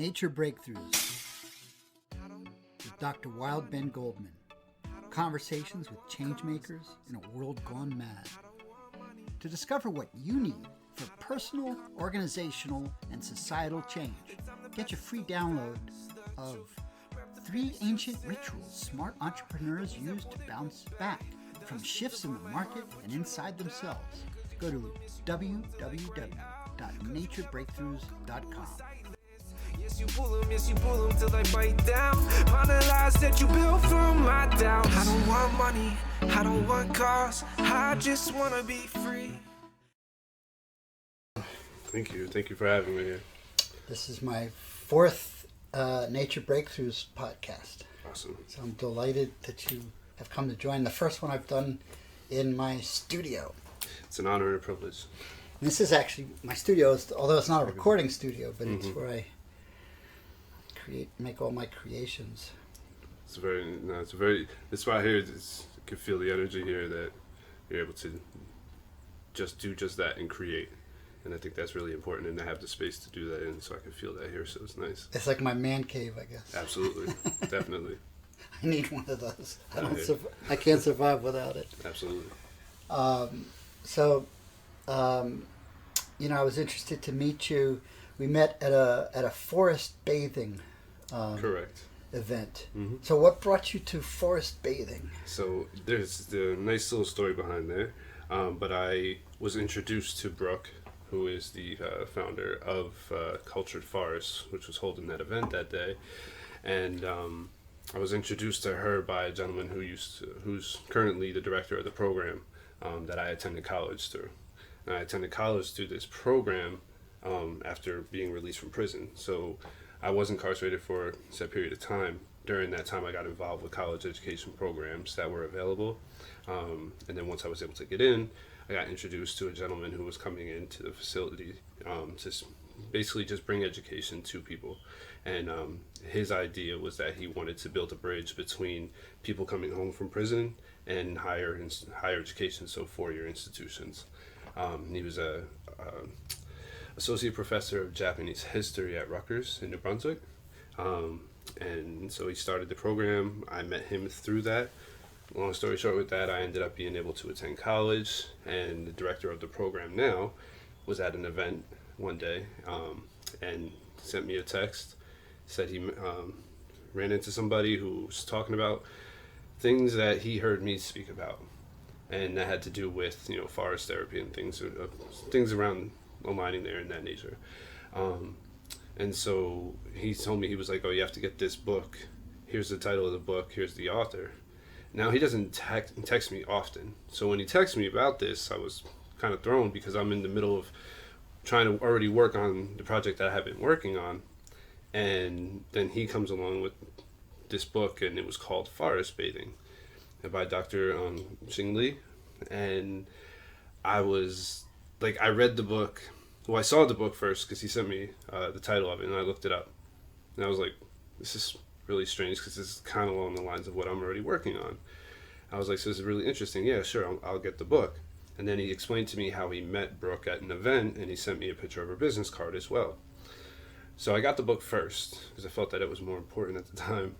Nature Breakthroughs with Dr. Wild Ben Goldman. Conversations with changemakers in a world gone mad. To discover what you need for personal, organizational, and societal change, get your free download of 3 ancient rituals smart entrepreneurs use to bounce back from shifts in the market and inside themselves. Go to www.naturebreakthroughs.com. Yes, you pull them till they bite down. On the lies that you built from my doubts. I don't want money, I don't want cars, I just want to be free. Thank you for having me here. This is my 4th Nature Breakthroughs podcast. Awesome. So I'm delighted that you have come to join. The first one I've done in my studio. It's an honor and a privilege. And this is actually my studio, although it's not a recording studio, but it's where I make all my creations. This right here, you can feel the energy here that you're able to just do just that and create. And I think that's really important, and to have the space to do that in, so I can feel that here, so it's nice. It's like my man cave, I guess. Absolutely. Definitely. I need one of those. I can't survive without it. Absolutely. I was interested to meet you. We met at a forest bathing Correct. event. Mm-hmm. So what brought you to forest bathing? So there's the nice little story behind there. But I was introduced to Brooke, who is the founder of Cultured Forests, which was holding that event that day. And I was introduced to her by a gentleman who's currently the director of the program that I attended college through. And I attended college through this program after being released from prison. So I was incarcerated for a set period of time. During that time, I got involved with college education programs that were available. And then once I was able to get in, I got introduced to a gentleman who was coming into the facility to basically just bring education to people. And his idea was that he wanted to build a bridge between people coming home from prison and higher education, so 4-year institutions. He was a associate professor of Japanese history at Rutgers in New Brunswick. And so he started the program. I met him through that. Long story short with that, I ended up being able to attend college, and the director of the program now was at an event one day and sent me a text, said he ran into somebody who was talking about things that he heard me speak about, and that had to do with forest therapy and things around aligning there in that nature. And so he told me, he was like, oh, you have to get this book. Here's the title of the book. Here's the author. Now, he doesn't text me often. So when he texted me about this, I was kind of thrown because I'm in the middle of trying to already work on the project that I have been working on. And then he comes along with this book, and it was called Forest Bathing by Dr. Xing Li. And I was like, I read the book. Well, I saw the book first because he sent me the title of it, and I looked it up. And I was like, this is really strange because this is kind of along the lines of what I'm already working on. I was like, so this is really interesting. Yeah, sure, I'll get the book. And then he explained to me how he met Brooke at an event, and he sent me a picture of her business card as well. So I got the book first because I felt that it was more important at the time.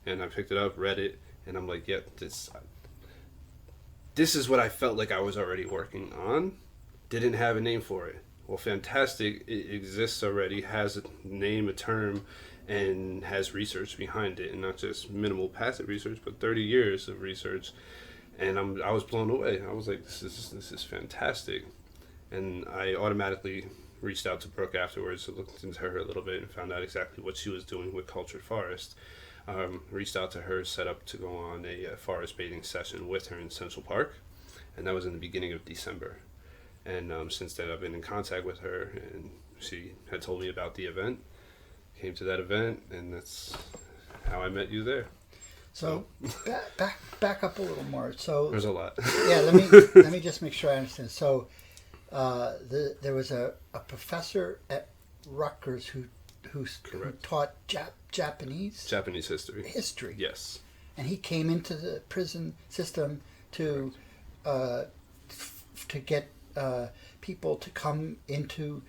And I picked it up, read it, and I'm like, yeah, this is what I felt like I was already working on. Didn't have a name for it. Well, fantastic. It exists already, has a name, a term, and has research behind it, and not just minimal passive research, but 30 years of research. And I was blown away. I was like, this is fantastic. And I automatically reached out to Brooke afterwards, so looked into her a little bit and found out exactly what she was doing with Cultured Forest. Reached out to her, set up to go on a forest bathing session with her in Central Park, and that was in the beginning of December. And since then, I've been in contact with her, and she had told me about the event. Came to that event, and that's how I met you there. So back up a little more. So there's a lot. Yeah, let me just make sure I understand. So there was a professor at Rutgers who taught Japanese history. Yes. And he came into the prison system to get people to come into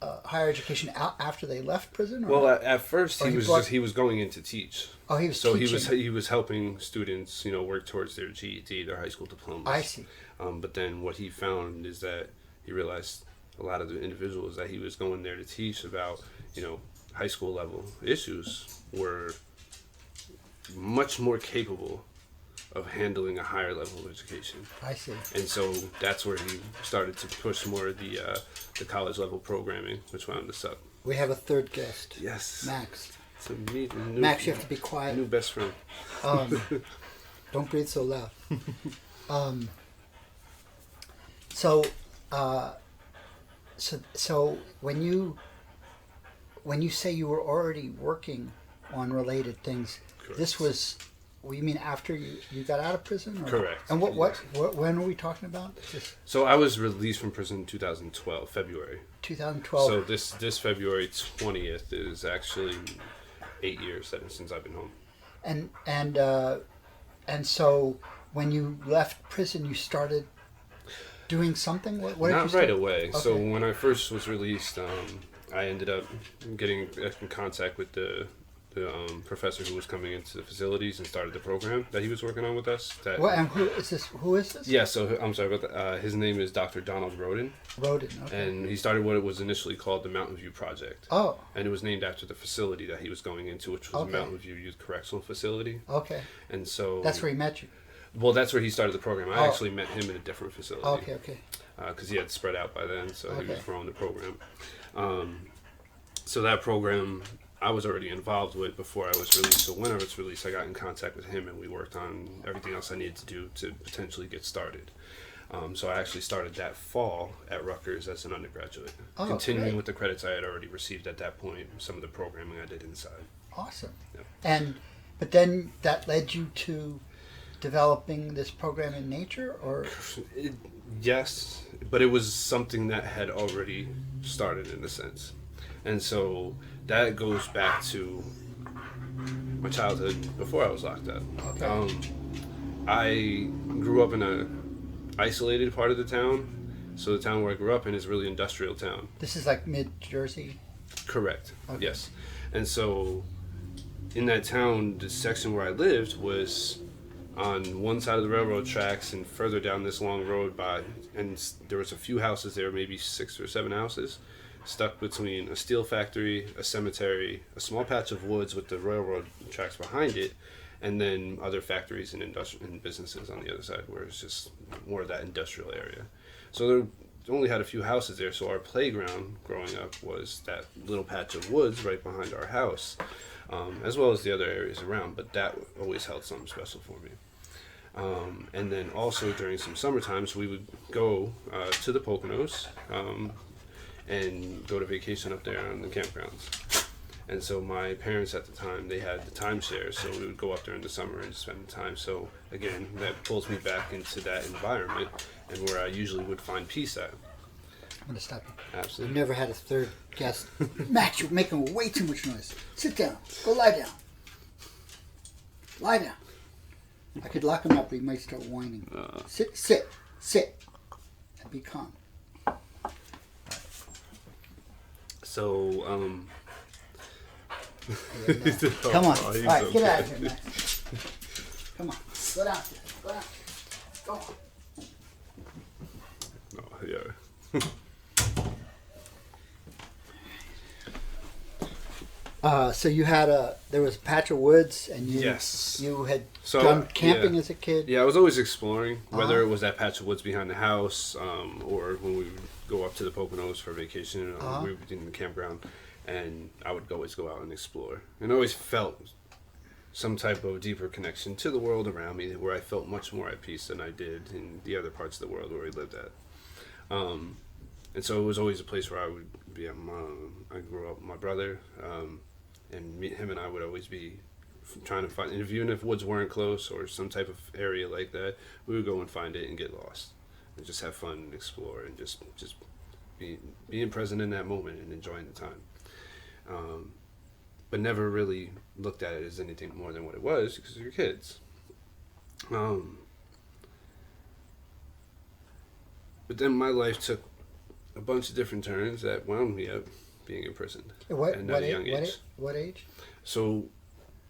higher education after they left prison? Or? Well, at first Or he was going in to teach. Oh, he was so teaching. he was helping students, work towards their GED, their high school diplomas. I see. But then what he found is that he realized a lot of the individuals that he was going there to teach about, high school level issues were much more capable of handling a higher level of education. I see. And so that's where he started to push more of the college level programming, which wound us up. We have a third guest. Yes. Max. So new, Max, you have to be quiet. New best friend. Don't breathe so loud. So when you say you were already working on related things, Correct. this was, you mean after you got out of prison? Or? Correct. And when are we talking about? Just So I was released from prison in 2012, February. 2012. So this February 20th is actually 8 years since I've been home. And so when you left prison, you started doing something? What did you Not start? right away. Okay. So when I first was released, I ended up getting in contact with the professor who was coming into the facilities and started the program that he was working on with us. And who is this? Who is this? Yeah, so I'm sorry about that. His name is Dr. Donald Roden. Roden, okay. And he started what it was initially called the Mountain View Project. Oh, And it was named after the facility that he was going into, which was Okay. the Mountain View Youth Correctional Facility. okay. And so... That's where he met you. Well, that's where he started the program. I Oh. actually met him in a different facility. Okay. Because he had spread out by then, so he was Okay. growing the program. So that program I was already involved with before I was released. So when I was released, I got in contact with him and we worked on everything else I needed to do to potentially get started. So I actually started that fall at Rutgers as an undergraduate, Oh, continuing great. with the credits I had already received at that point, some of the programming I did inside. Awesome. Yep. But then that led you to developing this program in nature, or Yes, but it was something that had already started in a sense. And so that goes back to my childhood before I was locked up. Okay. I grew up in a isolated part of the town. So the town where I grew up in is a really industrial town. this is like mid-Jersey? Correct. Okay. Yes. And so in that town, the section where I lived was on one side of the railroad tracks and further down this long road there was a few houses there, maybe 6 or 7 houses, stuck between a steel factory, a cemetery, a small patch of woods with the railroad tracks behind it, and then other factories and and businesses on the other side where it's just more of that industrial area. So there only had a few houses there, so our playground growing up was that little patch of woods right behind our house, as well as the other areas around, but that always held something special for me. And then also during some summer times, we would go to the Poconos and go to vacation up there on the campgrounds. And so my parents at the time, they had the timeshare, so we would go up there in the summer and spend the time. So again, that pulls me back into that environment and where I usually would find peace at. I'm going to stop you. We've Absolutely. never had a third guest. Max, you're making way too much noise. Sit down. Go lie down. Lie down. I could lock him up, but he might start whining. Sit, and be calm. So, Come on. Oh, he's All right, get okay. out of here, Max. Come on. Go down there. Go down. Go on. Oh, yeah. So you had there was a patch of woods, and Yes. you had So, done camping yeah. as a kid. Yeah, I was always exploring, whether Uh-huh. it was that patch of woods behind the house, or when we would go up to the Poconos for vacation, Uh-huh. we would be in the campground, and I would always go out and explore. And I always felt some type of deeper connection to the world around me, where I felt much more at peace than I did in the other parts of the world where we lived at. And so it was always a place where I would be at I grew up with my brother, and him and I would always be trying to find, and even if woods weren't close or some type of area like that, we would go and find it and get lost and just have fun and explore and just being present in that moment and enjoying the time. But never really looked at it as anything more than what it was because you're kids. But then my life took a bunch of different turns that wound me up being imprisoned What at what a young age? age. What age? So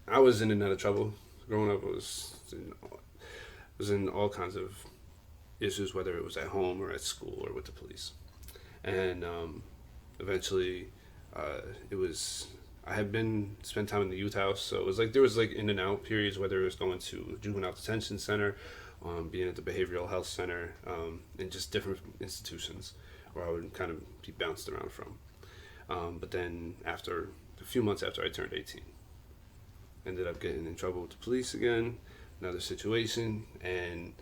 I was in and out of trouble. Growing up, was in all kinds of issues, whether it was at home or at school or with the police. And eventually, it was I had spent time in the youth house, so it was like there was like in and out periods, whether it was going to a juvenile detention center, being at the behavioral health center, and just different institutions where I would kind of be bounced around from. But then after a few months after I turned 18, ended up getting in trouble with the police again, another situation, and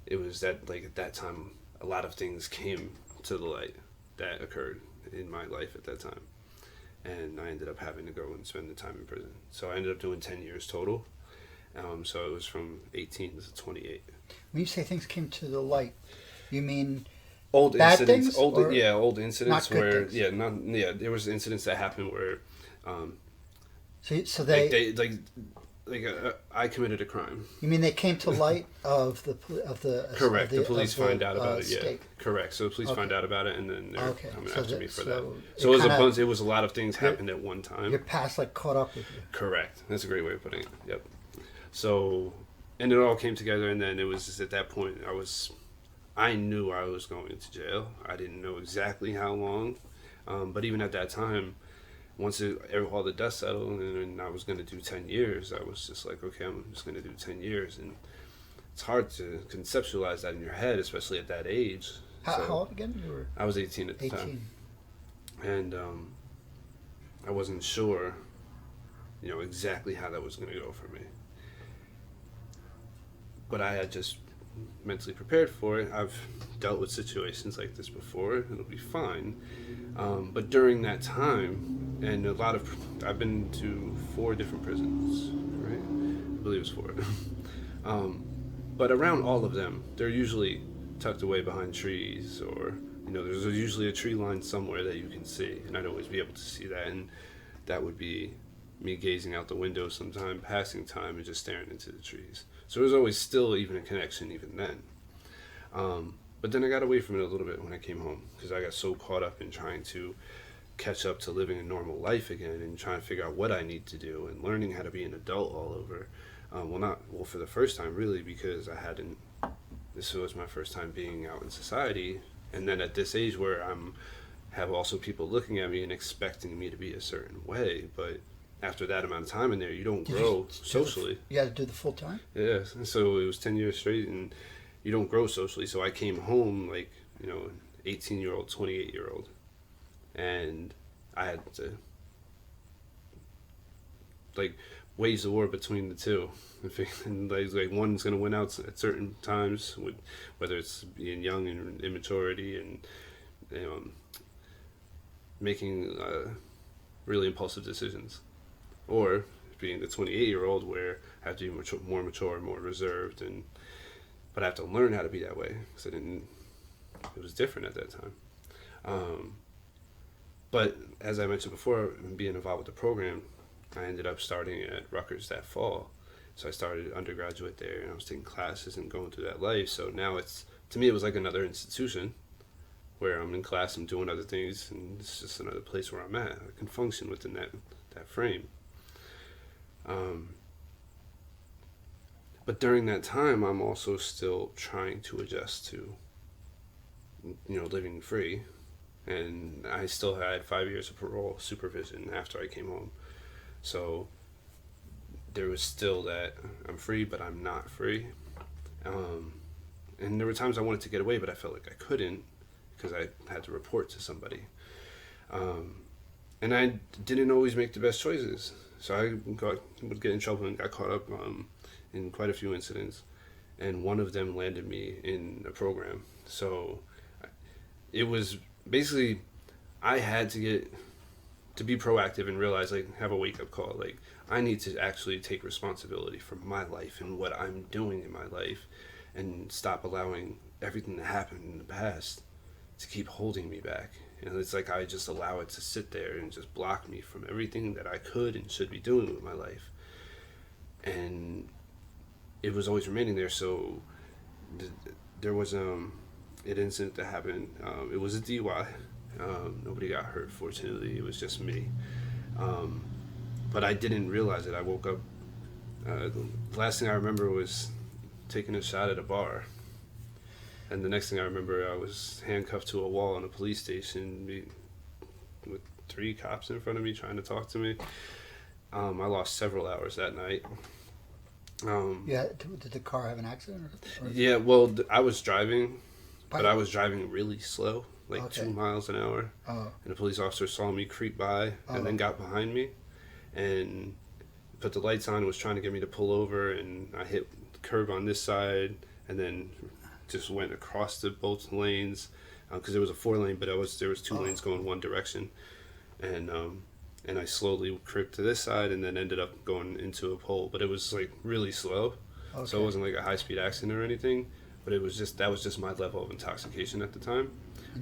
it was that like at that time a lot of things came to the light that occurred in my life at that time, and I ended up having to go and spend the time in prison. So I ended up doing 10 years total. So it was from 18 to 28. When you say things came to the light, you mean Old bad incidents, things, or old incidents not good where things? there was incidents that happened where so they I committed a crime. you mean they came to light of the Correct. of the police find out about it. Yeah. state. Correct. So the police Okay. find out about it, and then they're Okay. coming So after that- me for so that. it So it was a kinda- bunch. It was a lot of things happened at one time. Your past like caught up with you. Correct. That's a great way of putting it. Yep. So, and it all came together, and then it was just at that point I knew I was going to jail. I didn't know exactly how long, but even at that time, once all the dust settled and I was going to do 10 years, I was just like, okay, I'm just going to do 10 years. And it's hard to conceptualize that in your head, especially at that age. How old again? You were I was 18 at the 18. time. And I wasn't sure, exactly how that was going to go for me. But I had just mentally prepared for it. I've dealt with situations like this before. It'll be fine. But during that time, and I've been to 4 different prisons, right? I believe it's 4. But around all of them, they're usually tucked away behind trees, or there's usually a tree line somewhere that you can see, and I'd always be able to see that, and that would be me gazing out the window sometime, passing time, and just staring into the trees. So there's always still even a connection even then. But then I got away from it a little bit when I came home, because I got so caught up in trying to catch up to living a normal life again and trying to figure out what I need to do and learning how to be an adult all over. Well, for the first time, really, because this was my first time being out in society. And then at this age where have also people looking at me and expecting me to be a certain way. But after that amount of time in there, you don't grow socially. You had to do the full time? Yeah, so it was 10 years straight, and you don't grow socially. So I came home like, 18-year-old, 28-year-old, and I had to wage the war between the two. And like one's gonna win out at certain times, whether it's being young and immaturity and making really impulsive decisions, or being the 28-year-old where I have to be more mature, more reserved, but I have to learn how to be that way because it was different at that time. But as I mentioned before, being involved with the program, I ended up starting at Rutgers that fall. So I started undergraduate there, and I was taking classes and going through that life. So now to me, it was like another institution where I'm in class, I'm doing other things, and it's just another place where I'm at. I can function within that frame. But during that time, I'm also still trying to adjust to, living free. And I still had 5 years of parole supervision after I came home. So there was still that I'm free, but I'm not free. And there were times I wanted to get away, but I felt like I couldn't because I had to report to somebody. And I didn't always make the best choices. So I would get in trouble and got caught up in quite a few incidents. And one of them landed me in a program. So it was basically, I had to be proactive and realize, have a wake-up call. I need to actually take responsibility for my life and what I'm doing in my life and stop allowing everything that happened in the past to keep holding me back. It's like I just allow it to sit there and just block me from everything that I could and should be doing with my life. And it was always remaining there. So there was an incident that happened. It was a DUI. Nobody got hurt, fortunately. It was just me. But I didn't realize it. I woke up. The last thing I remember was taking a shot at a bar. And the next thing I remember, I was handcuffed to a wall in a police station with 3 cops in front of me trying to talk to me. I lost several hours that night. Did the car have an accident? Yeah, well, I was driving, but I was driving really slow, like Okay. 2 miles an hour. Oh. And a police officer saw me creep by and then got behind me and put the lights on and was trying to get me to pull over. And I hit the curb on this side and then just went across the both lanes because there was a 4-lane, but there was 2 lanes going one direction. And I slowly crept to this side and then ended up going into a pole. But it was like really slow. Okay. So it wasn't like a high-speed accident or anything. But it was just, that was just my level of intoxication at the time.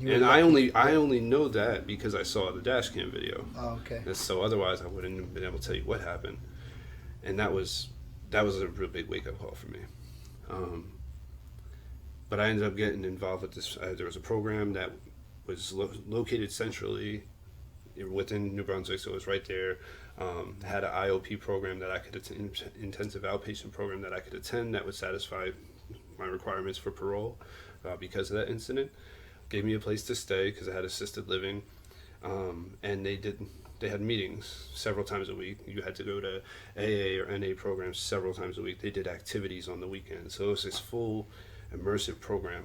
And I only know that because I saw the dash cam video. Oh, okay. And so otherwise I wouldn't have been able to tell you what happened. And that was a real big wake-up call for me. But I ended up getting involved with this. There was a program that was located centrally within New Brunswick, so it was right there. Had an IOP program that I could attend, intensive outpatient program that I could attend that would satisfy my requirements for parole because of that incident. Gave me a place to stay because I had assisted living, and they had meetings several times a week. You had to go to AA or NA programs several times a week. They did activities on the weekends, so it was this full immersive program.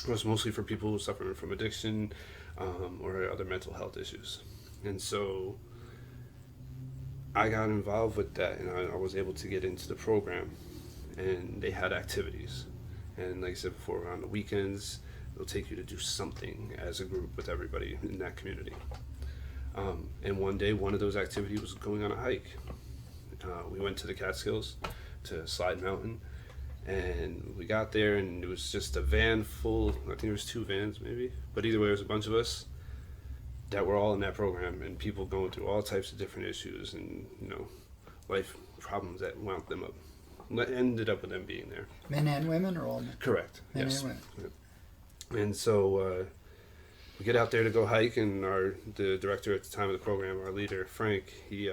It was mostly for people suffering from addiction or other mental health issues. And so I got involved with that, and I was able to get into the program. And they had activities. And like I said before, on the weekends, they'll take you to do something as a group with everybody in that community. And one day, one of those activities was going on a hike. We went to the Catskills, to Slide Mountain. And we got there, and it was just a van full. I think there was 2 vans, maybe. But either way, it was a bunch of us that were all in that program, and people going through all types of different issues and life problems that wound them up, ended up with them being there. Men and women, or all men? Correct. Men Yes. and women. Yep. And so we get out there to go hike, and the director at the time of the program, our leader Frank, he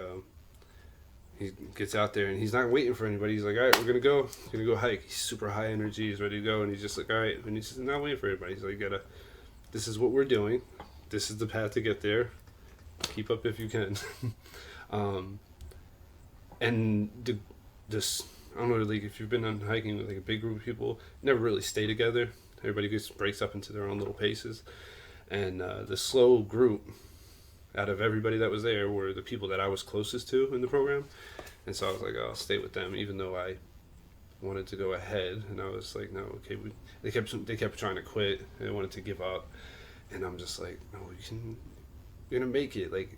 gets out there and he's not waiting for anybody. He's like, all right, we're gonna go hike. He's super high energy, he's ready to go, and he's just like, all right, and he's just not waiting for anybody. He's like, this is what we're doing, this is the path to get there, keep up if you can. And this, I don't know, like if you've been on hiking with like a big group of people, never really stay together. Everybody just breaks up into their own little paces, and the slow group out of everybody that was there were the people that I was closest to in the program. And so I was like, I'll stay with them, even though I wanted to go ahead. And I was like, no, okay. They kept trying to quit. They wanted to give up. And I'm just like, no, you're going to make it. Like,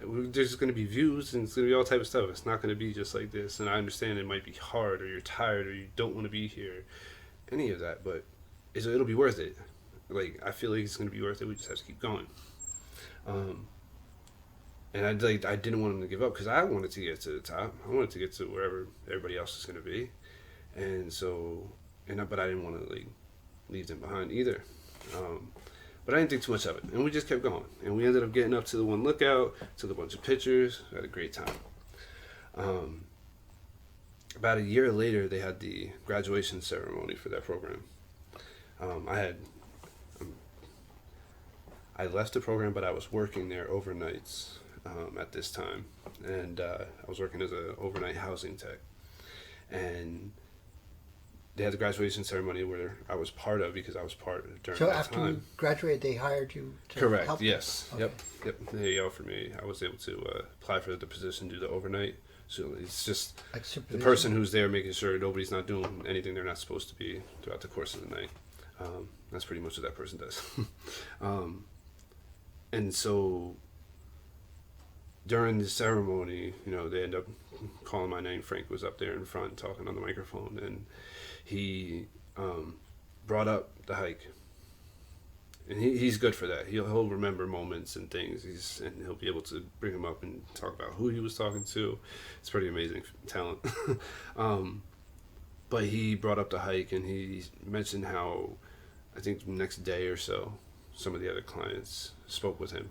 there's going to be views and it's going to be all type of stuff. It's not going to be just like this. And I understand it might be hard, or you're tired, or you don't want to be here, any of that, but it'll be worth it. Like, I feel like it's going to be worth it. We just have to keep going. And I didn't want them to give up because I wanted to get to the top. I wanted to get to wherever everybody else is going to be. And so, but I didn't want to leave them behind either. But I didn't think too much of it. And we just kept going. And we ended up getting up to the one lookout, took a bunch of pictures, had a great time. About a year later, they had the graduation ceremony for that program. I left the program, but I was working there overnights at this time, and I was working as an overnight housing tech. And they had the graduation ceremony where I was part of because I was part during So that after time. you graduated, they hired you to Correct. help them? Yes. Okay. Yep. They offered me. I was able to apply for the position, do the overnight. So it's just Like the supervision? person who's there making sure nobody's not doing anything they're not supposed to be throughout the course of the night. That's pretty much what that person does. And so during the ceremony, they end up calling my name. Frank was up there in front talking on the microphone, and he brought up the hike. And he's good for that. He'll remember moments and things. And he'll be able to bring him up and talk about who he was talking to. It's pretty amazing talent. But he brought up the hike, and he mentioned how I think the next day or so, some of the other clients spoke with him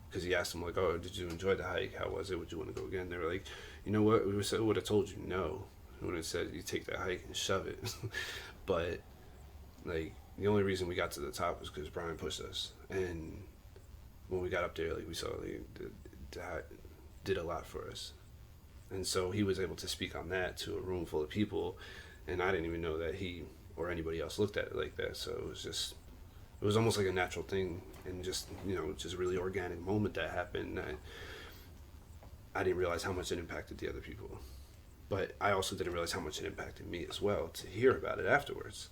because he asked them like, "Oh, did you enjoy the hike? How was it? Would you want to go again?" They were like, "You know what? We would have told you no. We would have said you take that hike and shove it." But like the only reason we got to the top was because Brian pushed us, and when we got up there, like we saw like that did a lot for us, and so he was able to speak on that to a room full of people, and I didn't even know that he or anybody else looked at it like that. So it was almost like a natural thing, and just just a really organic moment that happened. I didn't realize how much it impacted the other people, but I also didn't realize how much it impacted me as well to hear about it afterwards.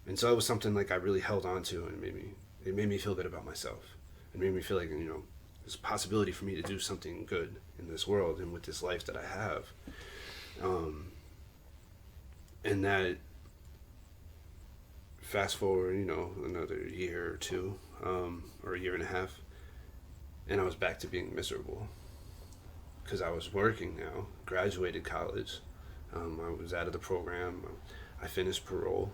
And so it was something like I really held on to, and it made me feel good about myself. It made me feel like there's a possibility for me to do something good in this world and with this life that I have. And that fast forward, another year or two, or a year and a half, and I was back to being miserable because I was working now, graduated college. I was out of the program. I finished parole.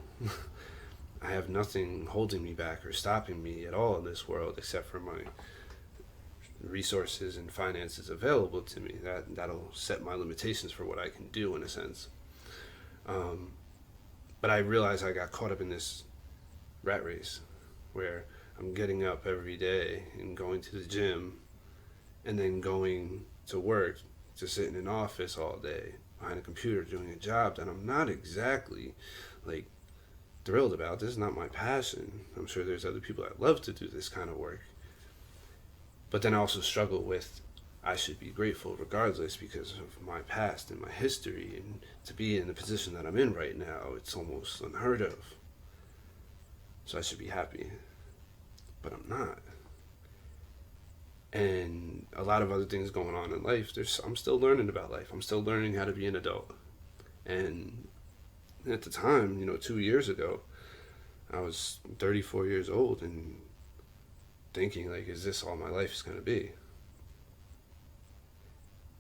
I have nothing holding me back or stopping me at all in this world except for my resources and finances available to me. That'll set my limitations for what I can do in a sense. But I realized I got caught up in this rat race where I'm getting up every day and going to the gym and then going to work, to sit in an office all day behind a computer doing a job that I'm not exactly like thrilled about. This is not my passion. I'm sure there's other people that love to do this kind of work. But then I also struggle with I should be grateful regardless because of my past and my history, and to be in the position that I'm in right now, it's almost unheard of. So I should be happy, but I'm not. And a lot of other things going on in life. I'm still learning about life. I'm still learning how to be an adult. And at the time, 2 years ago, I was 34 years old and thinking like, is this all my life is going to be?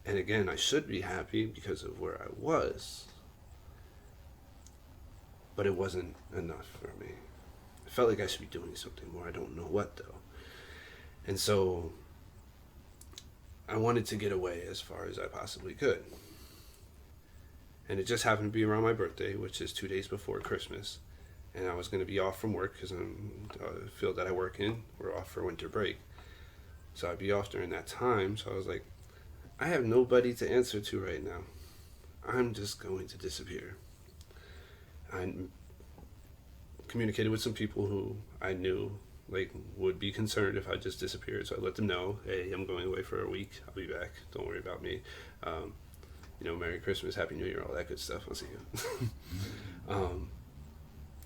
And again, I should be happy because of where I was, but it wasn't enough for me. I felt like I should be doing something more. I don't know what though. And so I wanted to get away as far as I possibly could. And it just happened to be around my birthday, which is 2 days before Christmas. And I was going to be off from work because the field that I work in, we're off for winter break. So I'd be off during that time. So I was like, I have nobody to answer to right now. I'm just going to disappear. I communicated with some people who I knew would be concerned if I just disappeared. So I let them know, hey, I'm going away for a week. I'll be back. Don't worry about me. Merry Christmas, Happy New Year, all that good stuff. I'll see you.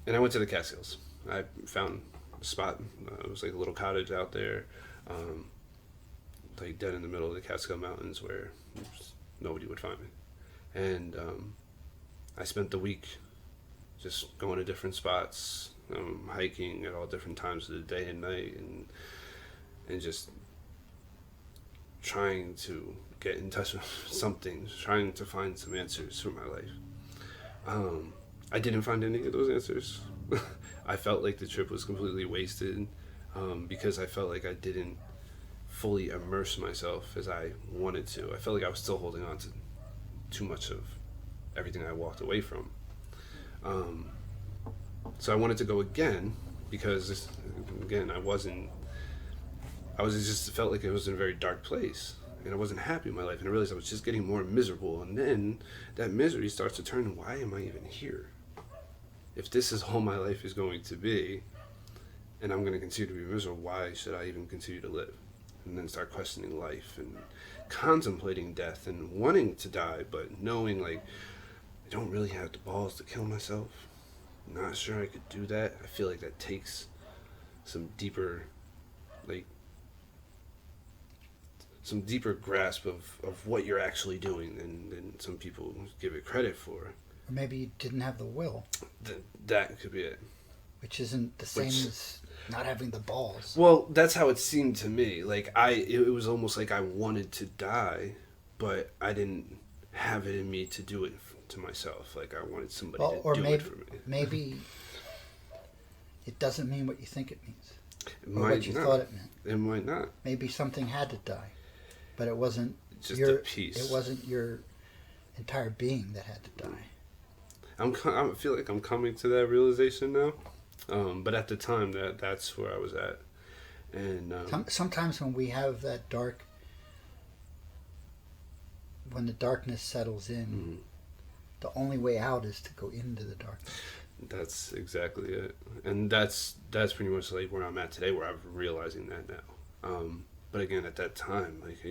And I went to the Catskills. I found a spot. It was like a little cottage out there, dead in the middle of the Catskill Mountains where nobody would find me. And I spent the week just going to different spots, hiking at all different times of the day and night, and just trying to get in touch with something, trying to find some answers for my life. I didn't find any of those answers. I felt like the trip was completely wasted because I felt like I didn't fully immerse myself as I wanted to. I felt like I was still holding on to too much of everything I walked away from. So I wanted to go again because, again, I just felt like it was in a very dark place. And I wasn't happy in my life, and I realized I was just getting more miserable. And then that misery starts to turn, why am I even here? If this is all my life is going to be, and I'm going to continue to be miserable, why should I even continue to live? And then start questioning life and contemplating death and wanting to die, but knowing I don't really have the balls to kill myself. I'm not sure I could do that. I feel like that takes some deeper grasp of what you're actually doing than some people give it credit for. Or maybe you didn't have the will. That could be it. Which isn't the same as not having the balls. Well, that's how it seemed to me. It was almost like I wanted to die, but I didn't have it in me to do it to myself. I wanted somebody to do it for me. it doesn't mean what you think it means. It or might what you not. thought it meant. It might not. Maybe something had to die, but it wasn't Just your a piece. It wasn't your entire being that had to die. I feel like I'm coming to that realization now, but at the time that's where I was at, and Sometimes when we have that when the darkness settles in, the only way out is to go into the darkness. That's exactly it, and that's pretty much like where I'm at today, where I'm realizing that now. But again, at that time, like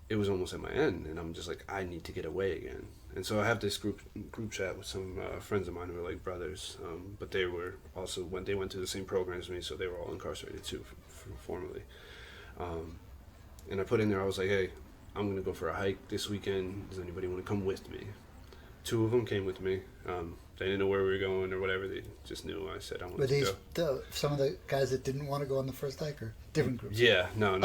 it was almost at my end, and I'm just like, I need to get away again. And so I have this group chat with some friends of mine who are like brothers, but they were also they went through the same program as me, so they were all incarcerated too, formerly. And I put in there, I was like, hey, I'm gonna go for a hike this weekend. Does anybody want to come with me? 2 of them came with me. They didn't know where we were going or whatever. They just knew. I said I wanted Were to these go. some of the guys that didn't want to go on the first hike, or different groups? Yeah, no.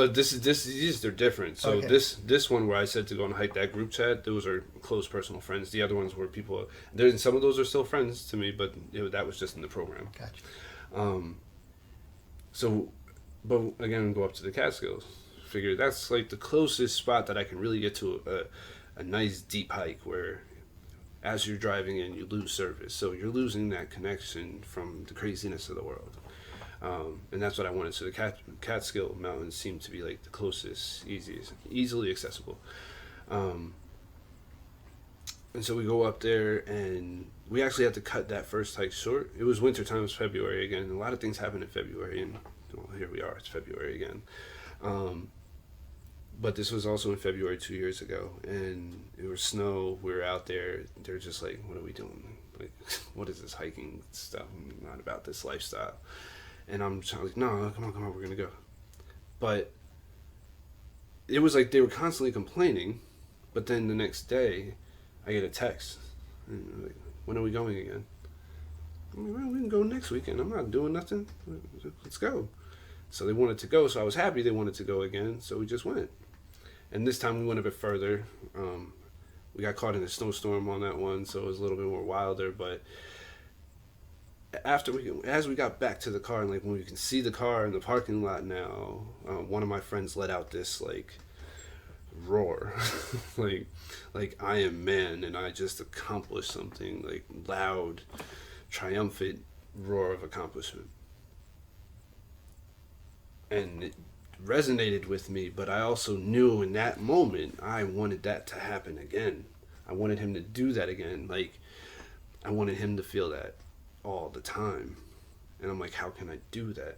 These are different. So Okay. this one where I said to go and hike, that group chat, those are close personal friends. The other ones were people. Some of those are still friends to me, but that was just in the program. Gotcha. But again, go up to the Catskills. Figure that's like the closest spot that I can really get to a nice deep hike where, as you're driving in, you lose service. So you're losing that connection from the craziness of the world. And that's what I wanted. So the Catskill Mountains seemed to be like the closest, easily accessible. And so we go up there, and we actually had to cut that first hike short. It was wintertime, it was February again. A lot of things happen in February, and well, here we are, it's February again. But this was also in February 2 years ago, and it was snow. We were out there. They're just like, what are we doing? Like, what is this hiking stuff? I'm not about this lifestyle. And I'm like, no, come on, we're going to go. But it was like they were constantly complaining, but then the next day, I get a text. And like, when are we going again? I'm like, well, we can go next weekend. I'm not doing nothing. Let's go. So they wanted to go, so I was happy they wanted to go again, so we just went. And this time we went a bit further. We got caught in a snowstorm on that one, so it was a little bit more wilder, but as we got back to the car, and like when we can see the car in the parking lot now, one of my friends let out this like roar, like I am man, and I just accomplished something, like loud, triumphant roar of accomplishment. And it resonated with me, but I also knew in that moment I wanted that to happen again. I wanted him to do that again. Like, I wanted him to feel that all the time. And I'm like, how can I do that?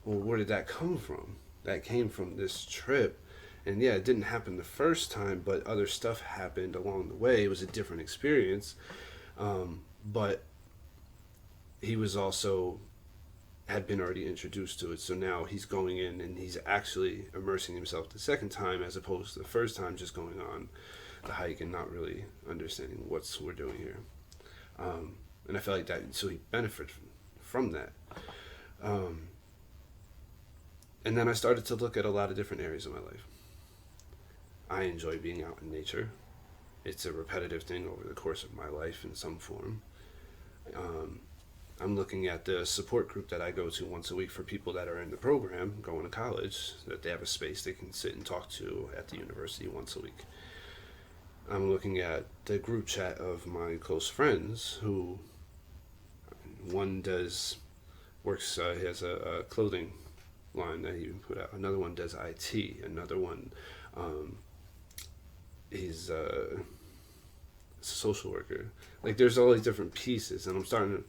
Well, where did that come from? That came from this trip. And yeah, it didn't happen the first time, but other stuff happened along the way. It was a different experience. But he was also had been already introduced to it, so now he's going in and he's actually immersing himself the second time, as opposed to the first time just going on the hike and not really understanding what we're doing here. And I felt like that, so he benefited from that. And then I started to look at a lot of different areas of my life. I enjoy being out in nature. It's a repetitive thing over the course of my life in some form. I'm looking at the support group that I go to once a week for people that are in the program, going to college, that they have a space they can sit and talk to at the university once a week. I'm looking at the group chat of my close friends who, one works, he has a clothing line that he put out. Another one does IT. Another one, he's a social worker. Like, there's all these different pieces, and I'm starting to,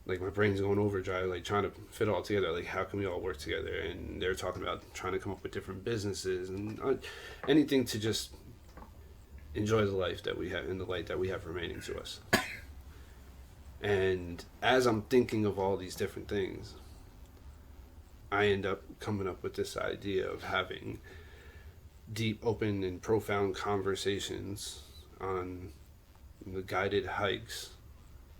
like, my brain's going overdrive, like trying to fit it all together. Like, how can we all work together? And they're talking about trying to come up with different businesses and anything to just enjoy the life that we have and the light that we have remaining to us. And as I'm thinking of all these different things, I end up coming up with this idea of having deep, open, and profound conversations on the guided hikes.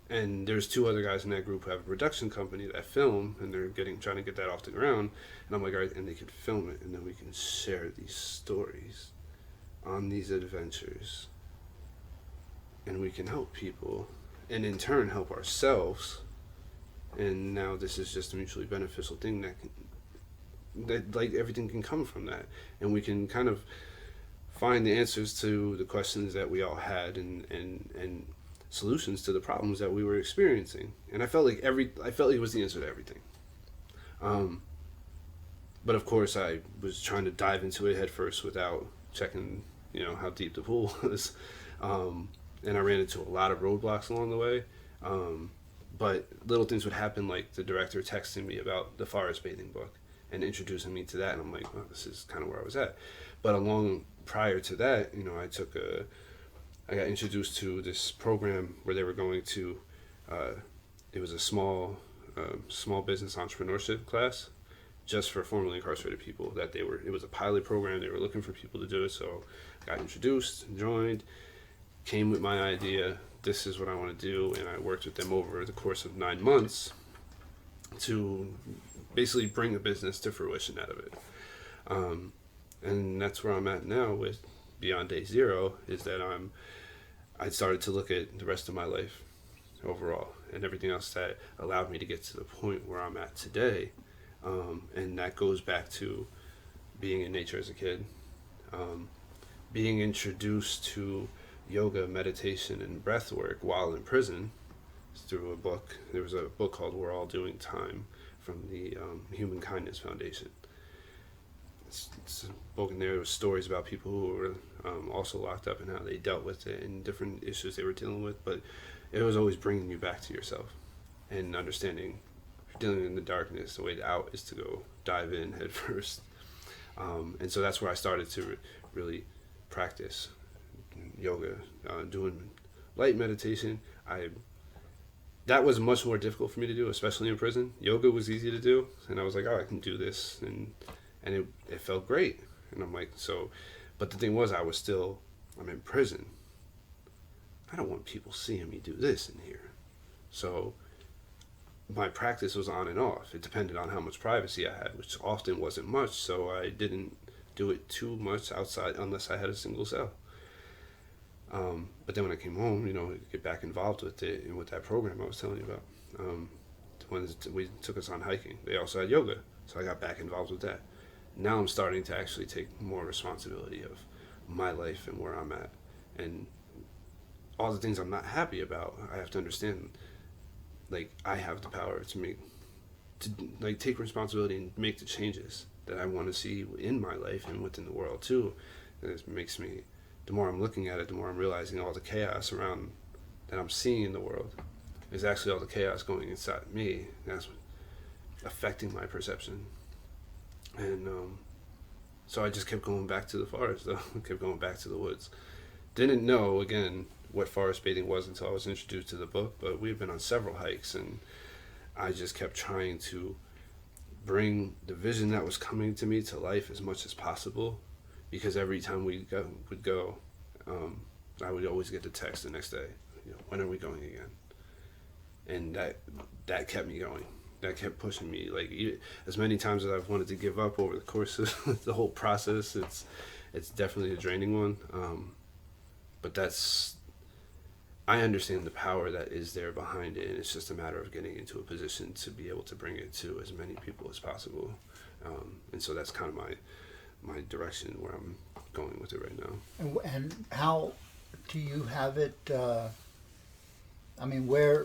And there's 2 other guys in that group who have a production company that film, and they're trying to get that off the ground. And I'm like, all right, and they could film it, and then we can share these stories on these adventures, and we can help people, and in turn help ourselves, and now this is just a mutually beneficial thing that like everything can come from that, and we can kind of find the answers to the questions that we all had, and solutions to the problems that we were experiencing. And I felt like it was the answer to everything. But of course, I was trying to dive into it head first without checking, how deep the pool was. And I ran into a lot of roadblocks along the way. But little things would happen, like the director texting me about the forest bathing book and introducing me to that. And I'm like, well, this is kind of where I was at. But prior to that, I got introduced to this program where they were going to, it was a small business entrepreneurship class just for formerly incarcerated people. It was a pilot program. They were looking for people to do it. So I got introduced, joined, came with my idea. This is what I want to do. And I worked with them over the course of 9 months to basically bring a business to fruition out of it. And that's where I'm at now with Beyond Day Zero, is that I started to look at the rest of my life overall and everything else that allowed me to get to the point where I'm at today. And that goes back to being in nature as a kid, being introduced to yoga, meditation, and breath work while in prison through a book. There was a book called We're All Doing Time from the Human Kindness Foundation. It's a book in there with stories about people who were also locked up and how they dealt with it and different issues they were dealing with. But it was always bringing you back to yourself and understanding if you're dealing in the darkness, the way out is to go dive in head first. And so that's where I started to really practice yoga, doing light meditation. That was much more difficult for me to do, especially in prison. Yoga was easy to do, and I was like, oh, I can do this, and it felt great. And I'm like, but the thing was, I'm in prison. I don't want people seeing me do this in here. So my practice was on and off. It depended on how much privacy I had, which often wasn't much, so I didn't do it too much outside unless I had a single cell. But then when I came home, get back involved with it and with that program I was telling you about. When we took us on hiking, they also had yoga, so I got back involved with that. Now I'm starting to actually take more responsibility of my life and where I'm at, and all the things I'm not happy about. I have to understand, like, I have the power to take responsibility and make the changes that I want to see in my life and within the world too. And it makes me, the more I'm looking at it, the more I'm realizing all the chaos around that I'm seeing in the world is actually all the chaos going inside me. That's affecting my perception. And so I just kept going back to the forest, though. Kept going back to the woods. Didn't know, again, what forest bathing was until I was introduced to the book, but we've been on several hikes, and I just kept trying to bring the vision that was coming to me to life as much as possible, because every time we would go, I would always get the text the next day, when are we going again? And that kept me going. That kept pushing me. Like, as many times as I've wanted to give up over the course of the whole process, it's definitely a draining one. But I understand the power that is there behind it, and it's just a matter of getting into a position to be able to bring it to as many people as possible. And so that's kind of my direction where I'm going with it right now. And how do you have it?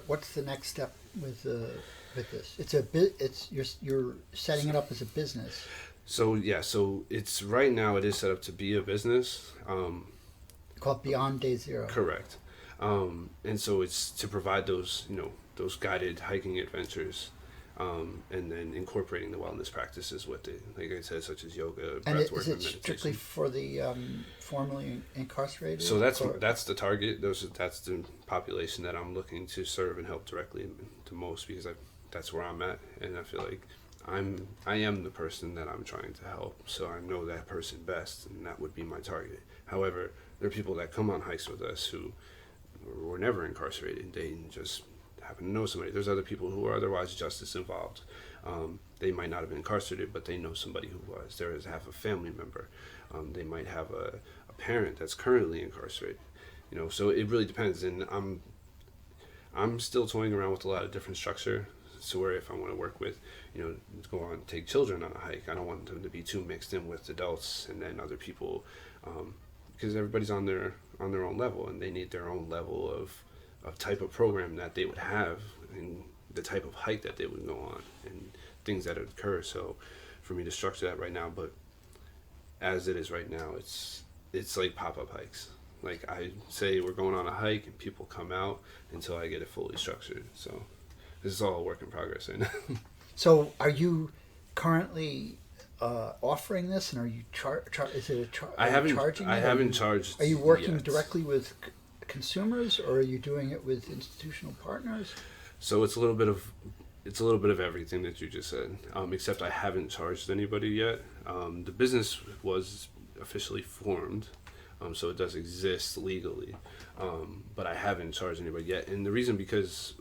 What's the next step with this? You're setting it up as a business. So it's right now it is set up to be a business. Called Beyond Day Zero. Correct. And so it's to provide those guided hiking adventures, and then incorporating the wellness practices with it, like I said, such as yoga, breathwork, and meditation. And is it strictly for the formerly incarcerated? So that's the target. That's the population that I'm looking to serve and help directly to most, because that's where I'm at, and I feel like I am the person that I'm trying to help. So I know that person best, and that would be my target. However, there are people that come on hikes with us who were never incarcerated. They just happen to know somebody. There's other people who are otherwise justice involved. They might not have been incarcerated, but they know somebody who was. There is half a family member. They might have a parent that's currently incarcerated. So it really depends. And I'm still toying around with a lot of different structure So where if I want to work with, go on and take children on a hike, I don't want them to be too mixed in with adults and then other people, because everybody's on their own level, and they need their own level of type of program that they would have, and the type of hike that they would go on, and things that occur. So for me to structure that right now, but as it is right now, it's like pop-up hikes. Like I say we're going on a hike and people come out until I get it fully structured. So this is all a work in progress right now. So are you currently offering this, and are you is it I haven't charging? I haven't charged. Are you working yet. directly with consumers, or are you doing it with institutional partners? So it's a little bit of everything that you just said, except I haven't charged anybody yet. The business was officially formed, so it does exist legally, but I haven't charged anybody yet. And the reason because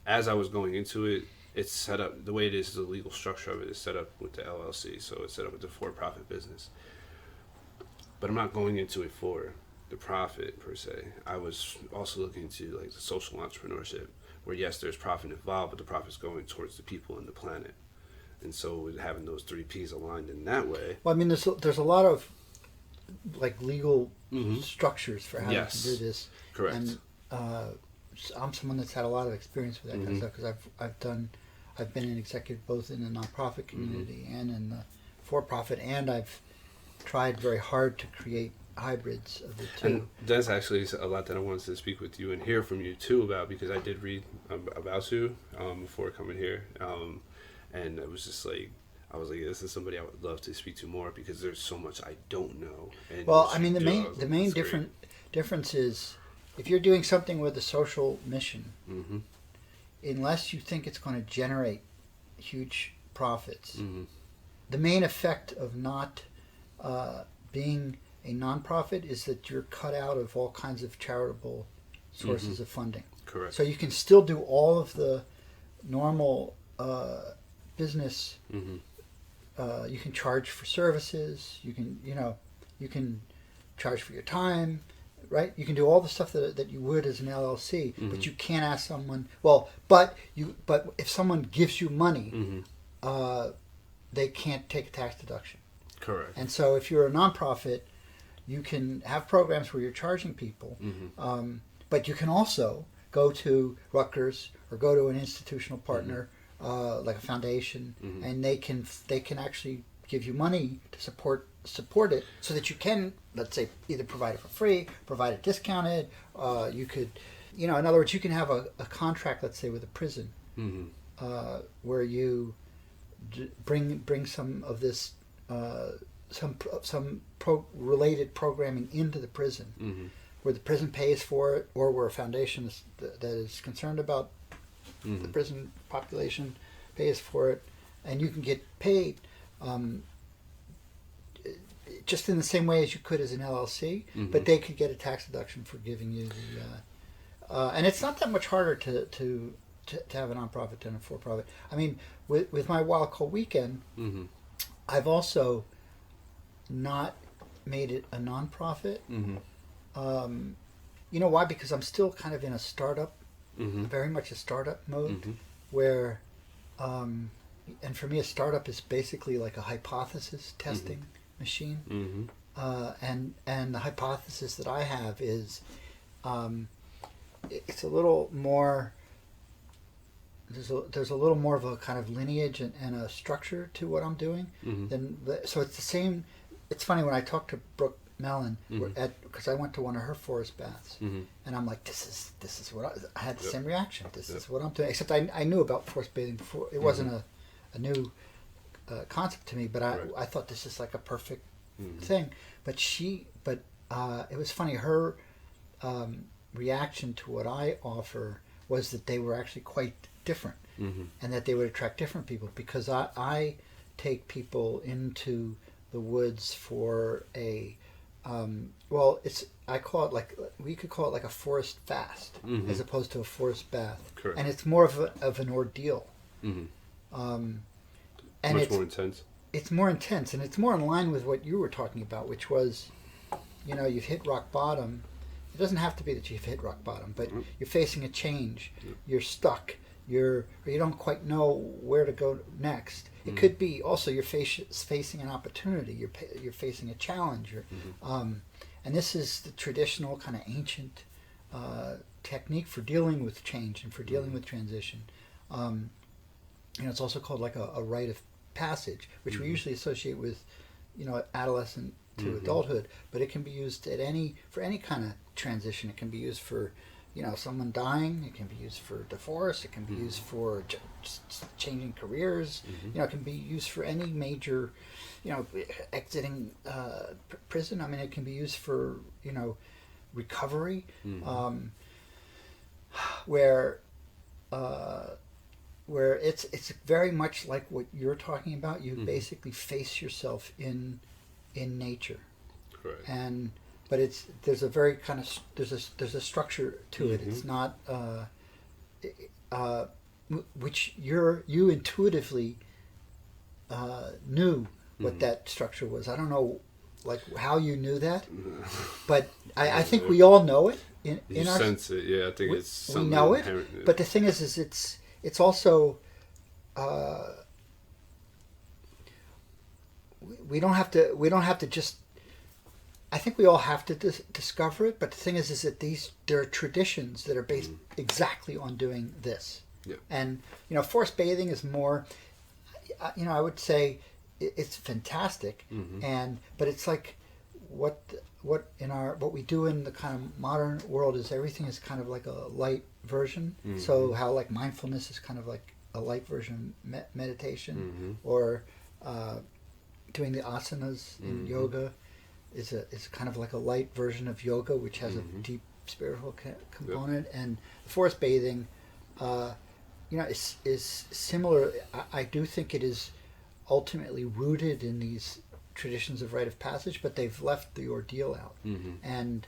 as I was going into it, it's set up the way it is. The legal structure of it is set up with the LLC, so it's set up with the for-profit business. But I'm not going into it for the profit per se. I was also looking into like the social entrepreneurship, where yes, there's profit involved, but the profit's going towards the people and the planet. And so having those 3 P's aligned in that way. Well, I mean, there's a lot of like legal structures for how you can do this. Correct. And I'm someone that's had a lot of experience with that kind of stuff, because I've been an executive both in the nonprofit community and in the for-profit, and I've tried very hard to create hybrids of the two. And that's actually a lot that I wanted to speak with you and hear from you too about, because I did read about you before coming here, and it was just like, I was like, this is somebody I would love to speak to more, because there's so much I don't know. And well, I mean, the main difference is, if you're doing something with a social mission, unless you think it's going to generate huge profits, the main effect of not being a nonprofit is that you're cut out of all kinds of charitable sources of funding. Correct. So you can still do all of the normal business. You can charge for services. You can charge for your time, right? You can do all the stuff that you would as an LLC, but you can't ask someone. Well, but if someone gives you money, they can't take a tax deduction. Correct. And so if you're a nonprofit, you can have programs where you're charging people, but you can also go to Rutgers or go to an institutional partner, like a foundation, and they can actually give you money to support it, so that you can, let's say, either provide it for free, provide it discounted. You could, in other words, you can have a contract, let's say, with a prison, where you bring some of this related programming into the prison, where the prison pays for it, or where a foundation that is concerned about the prison population pays for it, and you can get paid just in the same way as you could as an LLC, but they could get a tax deduction for giving you the. And it's not that much harder to have a nonprofit than a for-profit. I mean, with my Wild Cold Weekend, I've also not made it a nonprofit. You know why? Because I'm still kind of in a startup, very much a startup mode, where, and for me, a startup is basically like a hypothesis testing machine. And the hypothesis that I have is, it's a little more. There's a little more of a kind of lineage and a structure to what I'm doing. So it's the same. It's funny when I talked to Brooke Mellon, because I went to one of her forest baths, and I'm like, this is what I had the same reaction. This is what I'm doing. Except I knew about forest bathing before. It wasn't a new concept to me, but I thought this is like a perfect thing. But it was funny. Her reaction to what I offer was that they were actually quite different, and that they would attract different people, because I take people into the woods for a I call it we could call it like a forest fast, as opposed to a forest bath. Correct. And it's more of an ordeal. And Much more intense. It's more intense, and it's more in line with what you were talking about, which was, you've hit rock bottom. It doesn't have to be that you've hit rock bottom, but you're facing a change. You're stuck. or you don't quite know where to go next. It could be also you're facing an opportunity. You're facing a challenge. And this is the traditional kind of ancient technique for dealing with change and for dealing with transition. It's also called like a rite of passage, which we usually associate with, adolescent to adulthood. But it can be used for any kind of transition. It can be used for, someone dying. It can be used for divorce. It can be used for just changing careers. It can be used for any major, exiting prison. I mean, it can be used for, recovery, where it's very much like what you're talking about. You basically face yourself in nature, Right. But there's a very kind of there's a structure to it. It's not which you intuitively knew what that structure was. I don't know like how you knew that, but I think we all know it in our sense it. Yeah, I think it's something we know it. inherent. But the thing is it's also we don't have to just. I think we all have to discover it, but the thing is that there are traditions that are based exactly on doing this. Yeah. And forest bathing is more. I would say it's fantastic, but it's like what we do in the kind of modern world is everything is kind of like a light version. So how like mindfulness is kind of like a light version of meditation, or doing the asanas in yoga is kind of like a light version of yoga, which has a deep spiritual component. And the forest bathing, is similar. I do think it is ultimately rooted in these traditions of rite of passage, but they've left the ordeal out, and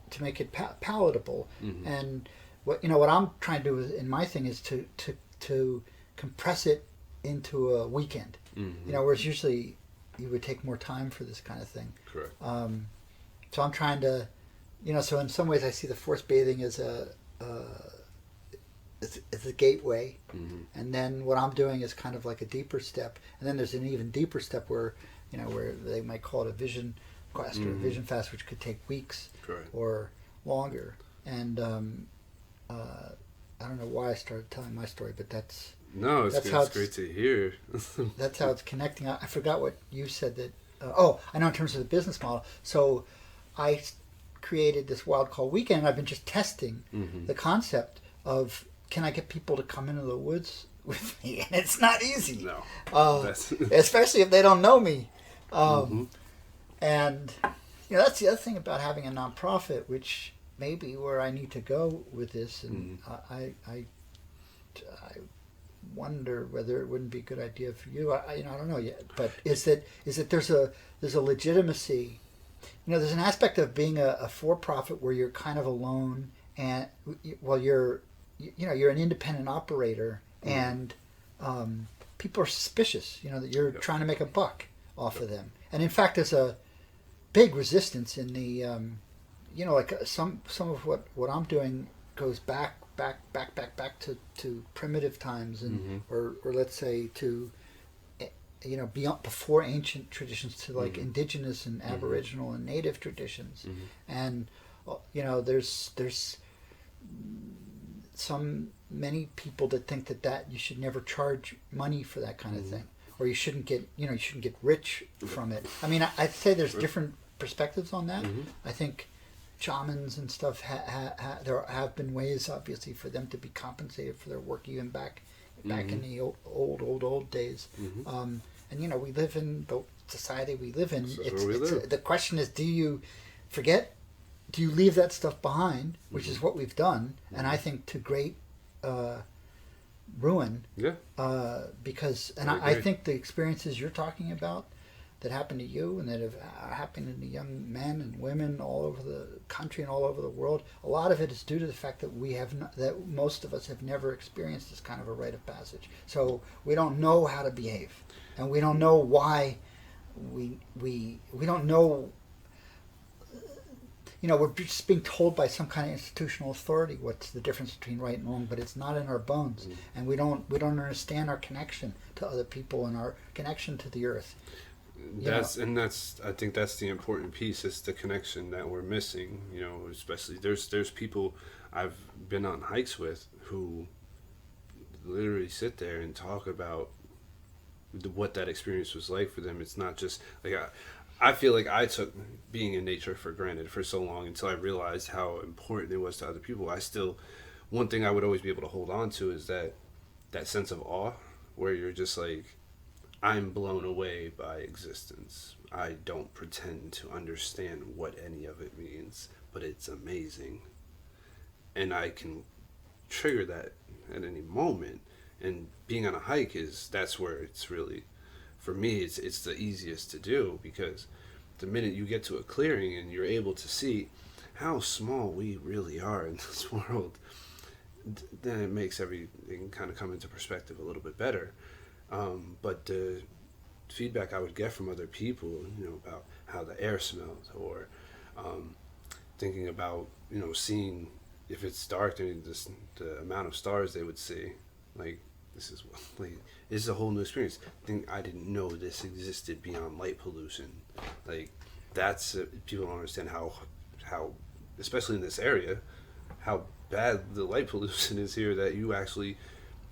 to make it palatable. And what I'm trying to do in my thing is to compress it into a weekend. Whereas usually you would take more time for this kind of thing. Correct. So I'm trying to, so in some ways I see the forest bathing as it's a gateway, and then what I'm doing is kind of like a deeper step, and then there's an even deeper step where they might call it a vision quest or a vision fast, which could take weeks or longer. And I don't know why I started telling my story, but that's great to hear. That's how it's connecting. I forgot what you said that. I know in terms of the business model. So I created this Wild Call Weekend. And I've been just testing the concept of, can I get people to come into the woods with me? And it's not easy. No. Especially if they don't know me. And that's the other thing about having a nonprofit, which may be where I need to go with this. And I wonder whether it wouldn't be a good idea for you. I don't know yet, but is that there's a legitimacy. There's an aspect of being a for-profit where you're kind of alone, and you're an independent operator, and people are suspicious. That you're trying to make a buck off of them, and in fact, there's a big resistance in the like some of what I'm doing goes back to primitive times, and or let's say to beyond, before ancient traditions, to like indigenous and aboriginal and native traditions. And there's many people that think that you should never charge money for that kind of thing, or you shouldn't get rich from it. I mean, I'd say there's different perspectives on that. I think shamans and stuff there have been ways, obviously, for them to be compensated for their work, even back in the old days. And we live in the society we live in. The question is, do you forget? Do you leave that stuff behind, which is what we've done, and I think to great ruin. Because I think the experiences you're talking about that happened to you and that have happened to young men and women all over the country and all over the world, a lot of it is due to the fact that that most of us have never experienced this kind of a rite of passage. So we don't know how to behave, and we don't know why we don't know. we're just being told by some kind of institutional authority what's the difference between right and wrong, but it's not in our bones, and we don't understand our connection to other people and our connection to the earth. I think that's the important piece, is the connection that we're missing. Especially there's people I've been on hikes with who literally sit there and talk about what that experience was like for them. It's not just like I feel like I took being in nature for granted for so long until I realized how important it was to other people. One thing I would always be able to hold on to is that sense of awe, where you're just like, I'm blown away by existence. I don't pretend to understand what any of it means, but it's amazing. And I can trigger that at any moment. And being on a hike that's where it's really, for me, it's the easiest to do, because the minute you get to a clearing and you're able to see how small we really are in this world, then it makes everything kind of come into perspective a little bit better. But the feedback I would get from other people, about how the air smelled, or thinking about, seeing if it's dark, and the amount of stars they would see, like, this is a whole new experience. I didn't know this existed beyond light pollution. Like, people don't understand how, especially in this area, how bad the light pollution is here, that you actually,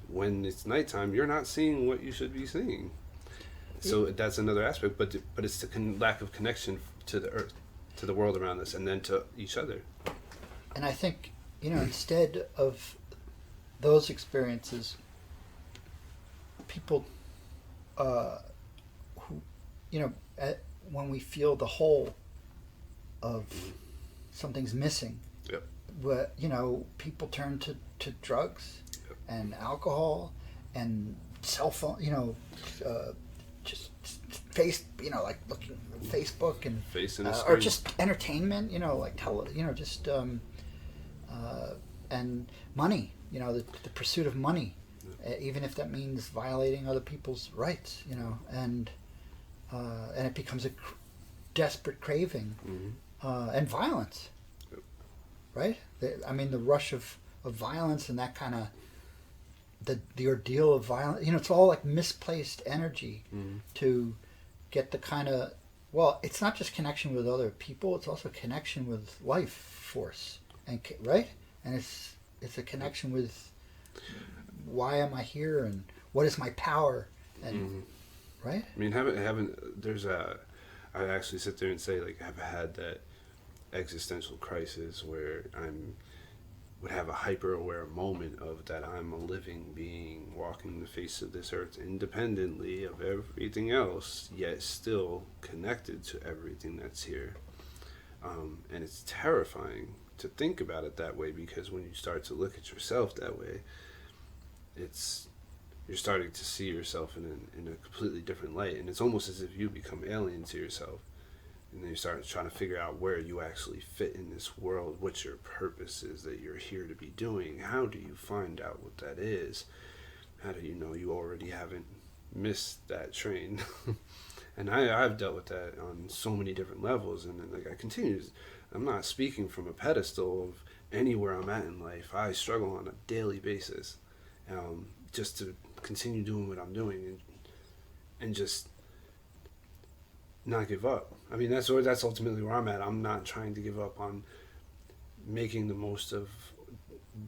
when it's nighttime, you're not seeing what you should be seeing. So that's another aspect, but it's the lack of connection to the earth, to the world around us, and then to each other. And I think, instead of those experiences, people who, when we feel the whole of something's missing, yep. But, people turn to drugs, yep, and alcohol and cell phone, just face, like looking at Facebook and or just entertainment, like just and money, the pursuit of money, even if that means violating other people's rights, and it becomes a desperate craving, and violence, yep, right? The rush of violence and that kind of the ordeal of violence, it's all like misplaced energy, to get the kind of, it's not just connection with other people, it's also connection with life force, and right, and it's a connection with why am I here and what is my power, and right. I actually sit there and say, like, I've had that existential crisis where would have a hyper-aware moment of that I'm a living being walking the face of this earth independently of everything else, yet still connected to everything that's here. And it's terrifying to think about it that way, because when you start to look at yourself that way, you're starting to see yourself in a completely different light, and it's almost as if you become alien to yourself. And then you start trying to figure out where you actually fit in this world, what your purpose is that you're here to be doing. How do you find out what that is? How do you know you already haven't missed that train? And I've dealt with that on so many different levels, and I continue. I'm not speaking from a pedestal of anywhere I'm at in life. I struggle on a daily basis, just to continue doing what I'm doing, and just not give up. That's ultimately where I'm at. I'm not trying to give up on making the most of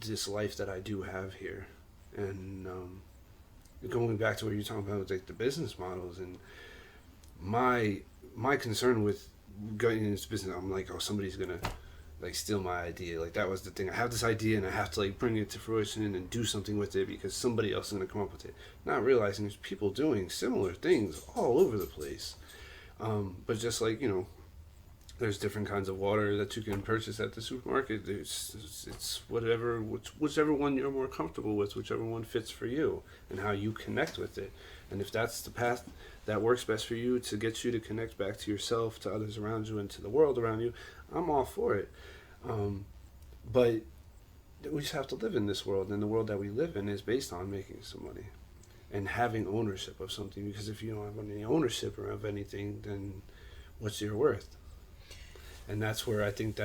this life that I do have here. And going back to what you're talking about, like the business models, and my concern with going into this business, I'm like, somebody's gonna like steal my idea. Like, that was the thing. I have this idea and I have to like bring it to fruition and do something with it because somebody else is gonna come up with it. Not realizing there's people doing similar things all over the place. But just like, there's different kinds of water that you can purchase at the supermarket. It's whichever one you're more comfortable with, whichever one fits for you and how you connect with it. And if that's the path that works best for you to get you to connect back to yourself, to others around you, and to the world around you, I'm all for it. But we just have to live in this world, and the world that we live in is based on making some money and having ownership of something, because if you don't have any ownership of anything, then what's your worth? And that's where I think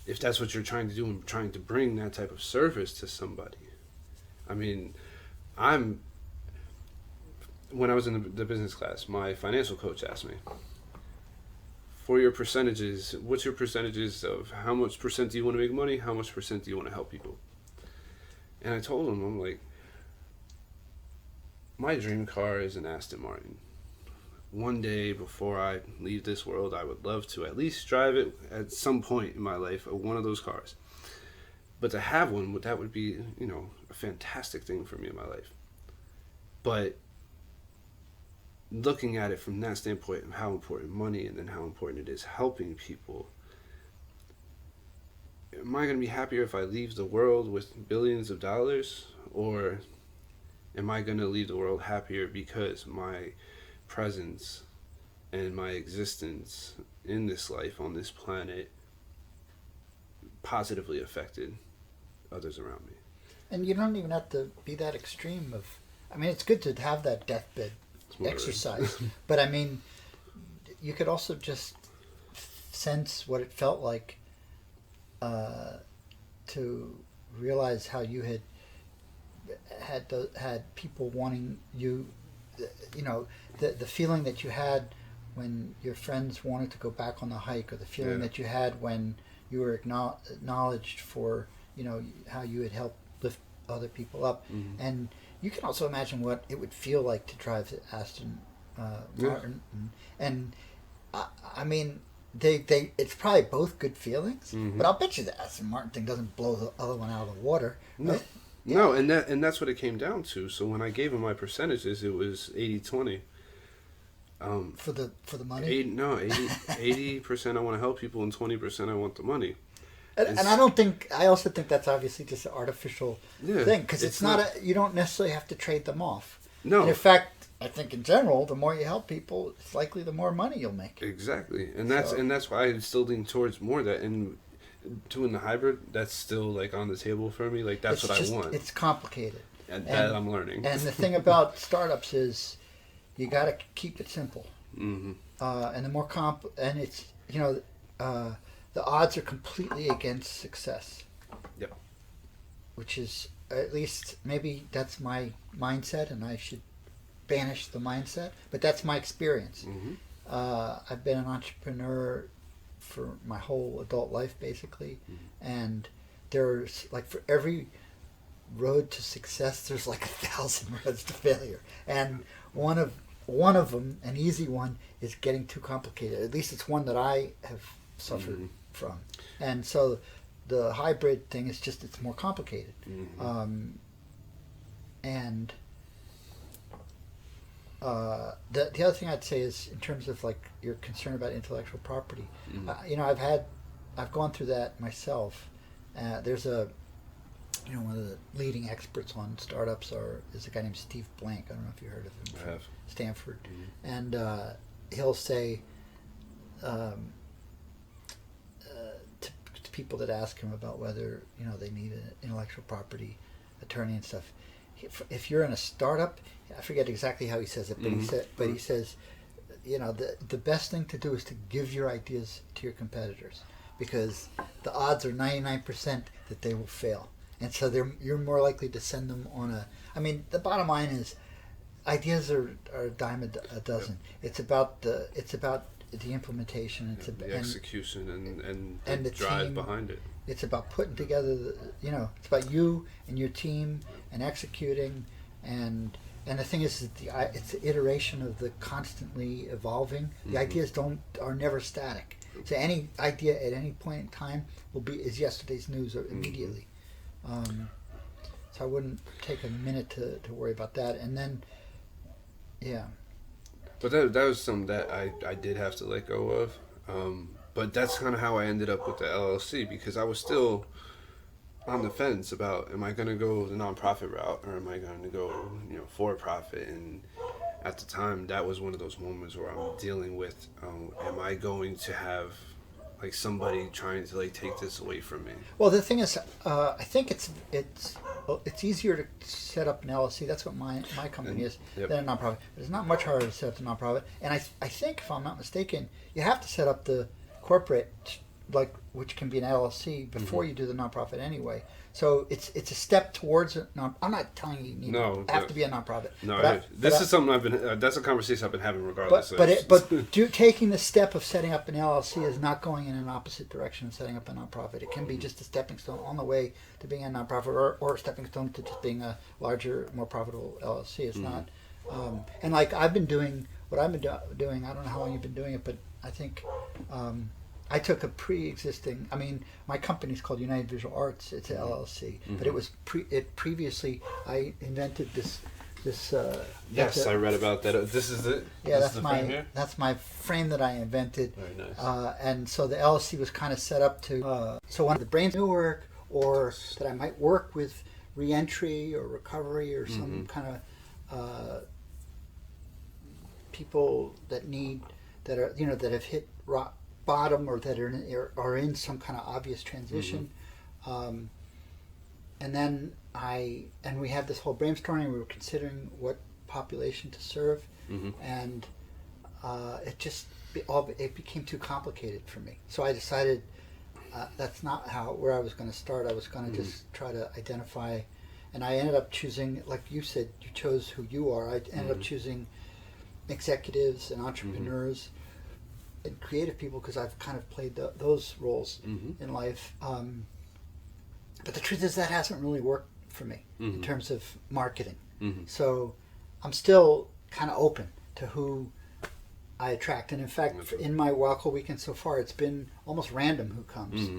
if that's what you're trying to do and trying to bring that type of service to somebody. I mean, when I was in the business class, my financial coach asked me, for your percentages, what's your percentages of how much percent do you want to make money? How much percent do you want to help people? And I told him, I'm like, my dream car is an Aston Martin. One day before I leave this world, I would love to at least drive it at some point in my life, one of those cars. But to have one, that would be, a fantastic thing for me in my life. But looking at it from that standpoint of how important money and then how important it is helping people, am I going to be happier if I leave the world with billions of dollars, or am I going to leave the world happier because my presence and my existence in this life on this planet positively affected others around me? And you don't even have to be that extreme of, I mean, it's good to have that deathbed exercise, but I mean, you could also just sense what it felt like to realize how you had people wanting you, the feeling that you had when your friends wanted to go back on the hike, or the feeling that you had when you were acknowledged for how you had helped lift other people up. And you can also imagine what it would feel like to drive the Aston Martin. And I mean, it's probably both good feelings, but I'll bet you the Aston Martin thing doesn't blow the other one out of the water. Right? No, and that's what it came down to. So when I gave him my percentages, it was 80-20. For the money? 80% I want to help people and 20% I want the money. And I also think that's obviously just an artificial thing, because it's not you don't necessarily have to trade them off. No. And in fact, I think in general, the more you help people, it's likely the more money you'll make. Exactly. And that's why I still lean towards more that, and doing the hybrid, that's still like on the table for me. Like that's what I want. It's complicated. And that I'm learning. And the thing about startups is you got to keep it simple. And the more and it's, the odds are completely against success. Yep. Which is, at least, maybe that's my mindset, and I should banish the mindset, but that's my experience. I've been an entrepreneur for my whole adult life, basically, and there's, like, for every road to success, there's like 1,000 roads to failure. And one of them, an easy one, is getting too complicated. At least it's one that I have suffered from. And so the hybrid thing is just, it's more complicated. And the other thing I'd say is, in terms of like your concern about intellectual property, I've gone through that myself. There's one of the leading experts on startups is a guy named Steve Blank. I don't know if you heard of him. I have. Stanford. And he'll say to people that ask him about whether they need an intellectual property attorney and stuff, if you're in a startup, I forget exactly how he says it, but he says, the best thing to do is to give your ideas to your competitors, because the odds are 99% that they will fail. And so you're more likely to send them on the bottom line is, ideas are a dime a dozen. It's about the implementation. It's the execution and the drive team behind it. It's about putting together it's about you and your team and executing, and the thing is that it's the iteration of the constantly evolving. The ideas are never static. So any idea at any point in time is yesterday's news immediately. So I wouldn't take a minute to worry about that. And then, But that was something that I did have to let go of. But that's kind of how I ended up with the LLC, because I was still on the fence about, am I going to go the nonprofit route, or am I going to go for profit? And at the time, that was one of those moments where I'm dealing with, am I going to have like somebody trying to like take this away from me? Well, the thing is, I think it's easier to set up an LLC. That's what my company is, than a nonprofit. But it's not much harder to set up a nonprofit. And I think, if I'm not mistaken, you have to set up the corporate, like which can be an LLC before you do the nonprofit anyway. So it's a step towards it. I'm not telling you have to be a nonprofit. No, this is something I've been. That's a conversation I've been having regardless. Taking the step of setting up an LLC is not going in an opposite direction of setting up a nonprofit. It can be just a stepping stone on the way to being a nonprofit, or a stepping stone to just being a larger, more profitable LLC. It's not. And like I've been doing what I've been doing. I don't know how long you've been doing it, but I think. I took a pre-existing. I mean, my company's called United Visual Arts. It's an LLC, but it was previously. I invented this. Yes, I read about that. This is it. Yeah, that's my frame that I invented. Very nice. And so the LLC was kind of set up to. So when the brains new work, or that I might work with reentry or recovery or some kind of people that are that have hit rock bottom or that are in some kind of obvious transition, and then we had this whole brainstorming. We were considering what population to serve, and it became too complicated for me. So I decided that's not where I was going to start. I was going to just try to identify, and I ended up choosing, like you said, you chose who you are. I ended up choosing executives and entrepreneurs. And creative people, because I've kind of played those roles in life. But the truth is that hasn't really worked for me in terms of marketing. So I'm still kind of open to who I attract. And in fact, in my Wild Cold Weekend so far, it's been almost random who comes.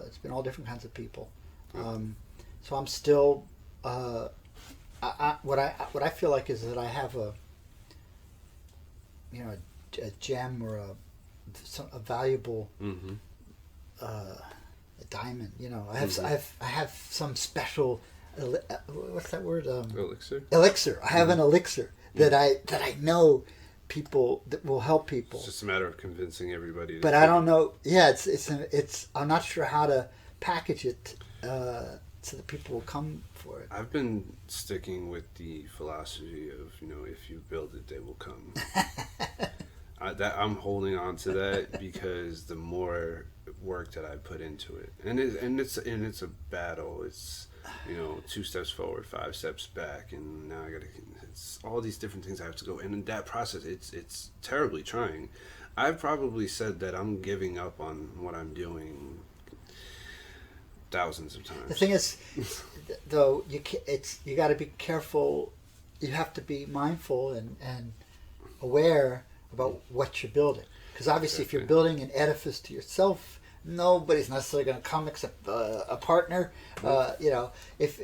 It's been all different kinds of people. So I'm still, what I feel like is that I have a gem or a valuable a diamond. I have some special what's that word? Elixir. I have an elixir that I know people that will help people. It's just a matter of convincing everybody. But I don't know. Yeah, it's. I'm not sure how to package it so that people will come for it. I've been sticking with the philosophy of if you build it, they will come. I'm holding on to that because the more work that I put into it, and it's a battle. It's 2 steps forward, 5 steps back, and now it's all these different things I have to go. And in that process, it's terribly trying. I've probably said that I'm giving up on what I'm doing thousands of times. The thing is, though, you got to be careful. You have to be mindful and aware about what you're building, because obviously if you're building an edifice to yourself, nobody's necessarily going to come except a partner. If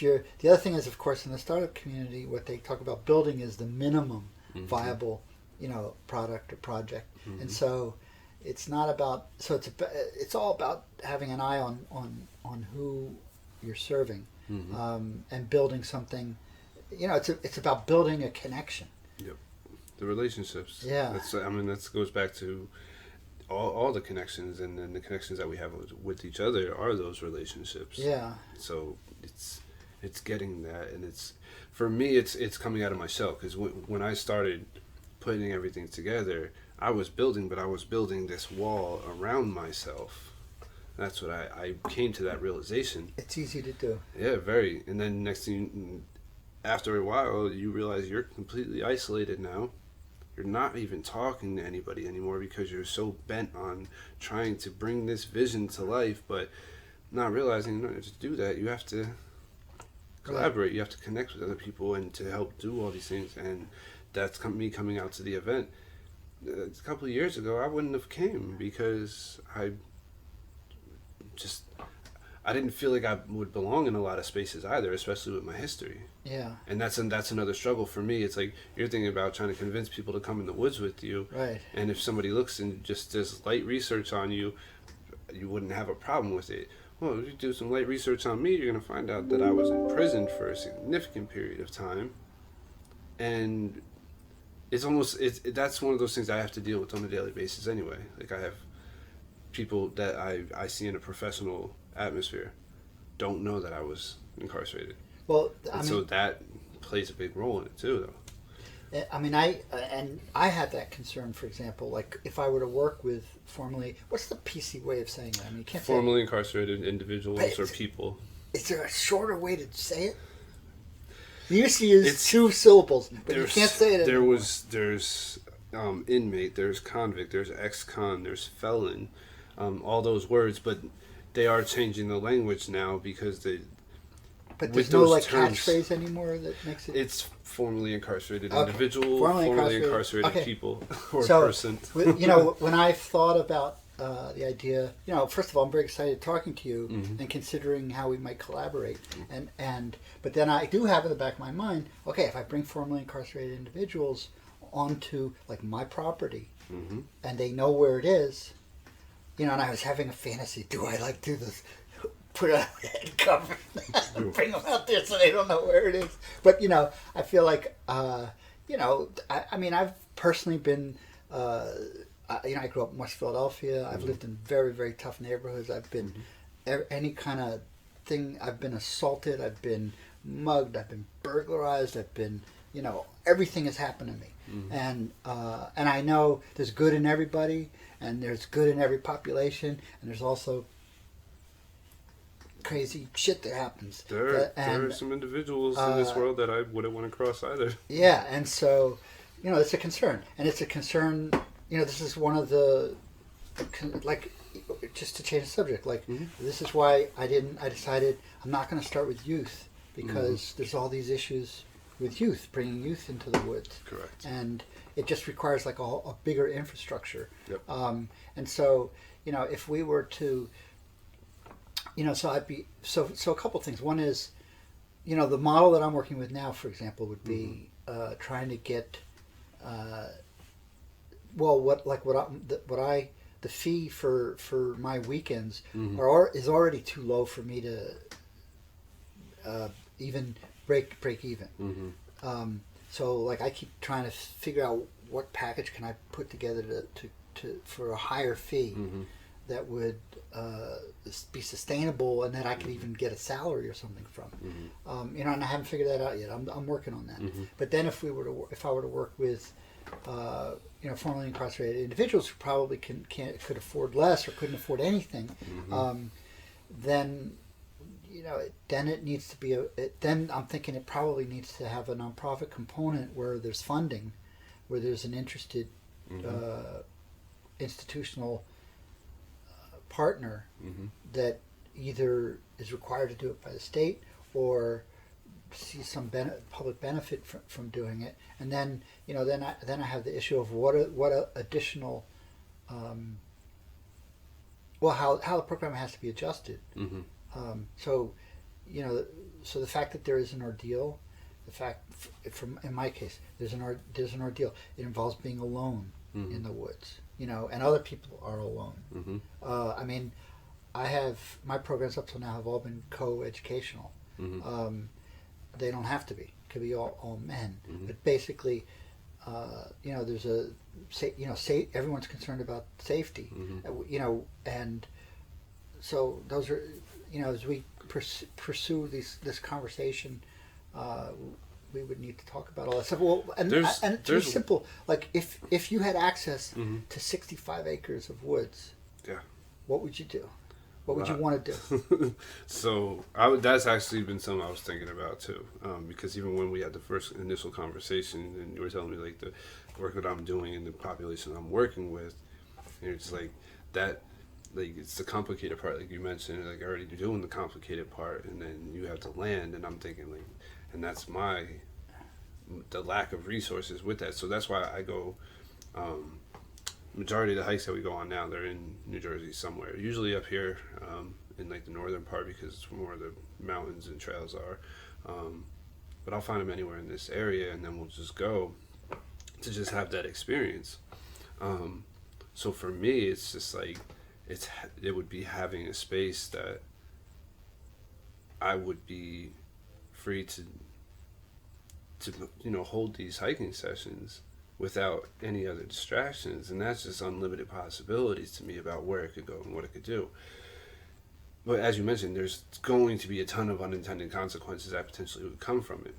you're, the other thing is, of course, in the startup community, what they talk about building is the minimum viable product or project. And so it's not about, it's all about having an eye on who you're serving, and building something. It's about building a connection. Yep. The relationships. Yeah. That goes back to all the connections, and then the connections that we have with each other are those relationships. Yeah. So it's getting that, and for me it's coming out of myself, because when I started putting everything together, I was building this wall around myself. That's what I came to that realization. It's easy to do. Yeah, very. And then next thing, after a while, you realize you're completely isolated now. You're not even talking to anybody anymore because you're so bent on trying to bring this vision to life, but not realizing in order to do that, you have to collaborate. Right. You have to connect with other people and to help do all these things. And that's me coming out to the event. A couple of years ago, I wouldn't have came because I didn't feel like I would belong in a lot of spaces either, especially with my history. Yeah. And that's another struggle for me. It's like you're thinking about trying to convince people to come in the woods with you. Right. And if somebody looks and just does light research on you, you wouldn't have a problem with it. Well, if you do some light research on me, you're going to find out that I was in prison for a significant period of time. And that's one of those things I have to deal with on a daily basis anyway. Like I have people that I see in a professional atmosphere don't know that I was incarcerated. Well, so that plays a big role in it too, though. I mean, I had that concern, for example, like if I were to work with formerly, what's the PC way of saying that? I mean, you can't say Formerly incarcerated individuals But or people. Is there a shorter way to say it? You used to use two syllables, but you can't say it anymore. There's inmate, there's convict, there's ex-con, there's felon, all those words, but they are changing the language now because they. But there's no like catchphrase anymore that makes it. It's formerly incarcerated Okay. individual, Formerly incarcerated okay. people, or So, person. You know, when I thought about the idea, you know, first of all, I'm very excited talking to you and considering how we might collaborate. But then I do have in the back of my mind, okay, if I bring formerly incarcerated individuals onto like my property and they know where it is, you know, and I was having a fantasy, do I like do this? Put a head cover, bring them out there so they don't know where it is. But you know, I feel like you know, I mean, I've personally been, you know, I grew up in West Philadelphia. I've lived in very, very tough neighborhoods. I've been any kind of thing. I've been assaulted. I've been mugged. I've been burglarized. I've been, you know, everything has happened to me. And I know there's good in everybody, and there's good in every population, and there's also crazy shit that happens. There are some individuals in this world that I wouldn't want to cross either. Yeah, and so, you know, it's a concern. And it's a concern, you know, this is one of the, like, just to change the subject, like, this is why I decided I'm not going to start with youth, because there's all these issues with youth, bringing youth into the woods. Correct. And it just requires, like, a bigger infrastructure. Yep. And so, you know, if we were to, you know, so a couple things. One is, you know, the model that I'm working with now, for example, would be trying to get, the fee for my weekends is already too low for me to even break even. So like I keep trying to figure out what package can I put together to for a higher fee that would be sustainable, and that I could even get a salary or something from. You know, and I haven't figured that out yet. I'm working on that. But then if I were to work with you know, formerly incarcerated individuals who probably could afford less or couldn't afford anything, then, you know, then it needs to be then I'm thinking it probably needs to have a nonprofit component where there's funding, where there's an interested institutional partner that either is required to do it by the state or see some public benefit from doing it. And then, you know, then I have the issue of what additional how the program has to be adjusted. So, you know, so the fact that there is an ordeal, the fact in my case there's an ordeal. It involves being alone in the woods, you know, and other people are alone. I mean, my programs up till now have all been co-educational. They don't have to be. It could be all men. But basically, you know, there's everyone's concerned about safety. You know, and so those are, you know, as we pursue this conversation, we would need to talk about all that stuff. Well, and to be simple, like if you had access to 65 acres of woods, what would you do? What would you want to do? So that's actually been something I was thinking about too, because even when we had the first initial conversation and you were telling me like the work that I'm doing and the population I'm working with, and it's like that, like it's the complicated part, like you mentioned, like already you're doing the complicated part, and then you have to land, and I'm thinking like, and that's the lack of resources with that. So that's why I go. Majority of the hikes that we go on now, they're in New Jersey somewhere. Usually up here in like the northern part because it's where the mountains and trails are. But I'll find them anywhere in this area, and then we'll just go to just have that experience. So for me, it's just like it would be having a space that I would be free to you know, hold these hiking sessions without any other distractions, and that's just unlimited possibilities to me about where it could go and what it could do. But as you mentioned, there's going to be a ton of unintended consequences that potentially would come from it.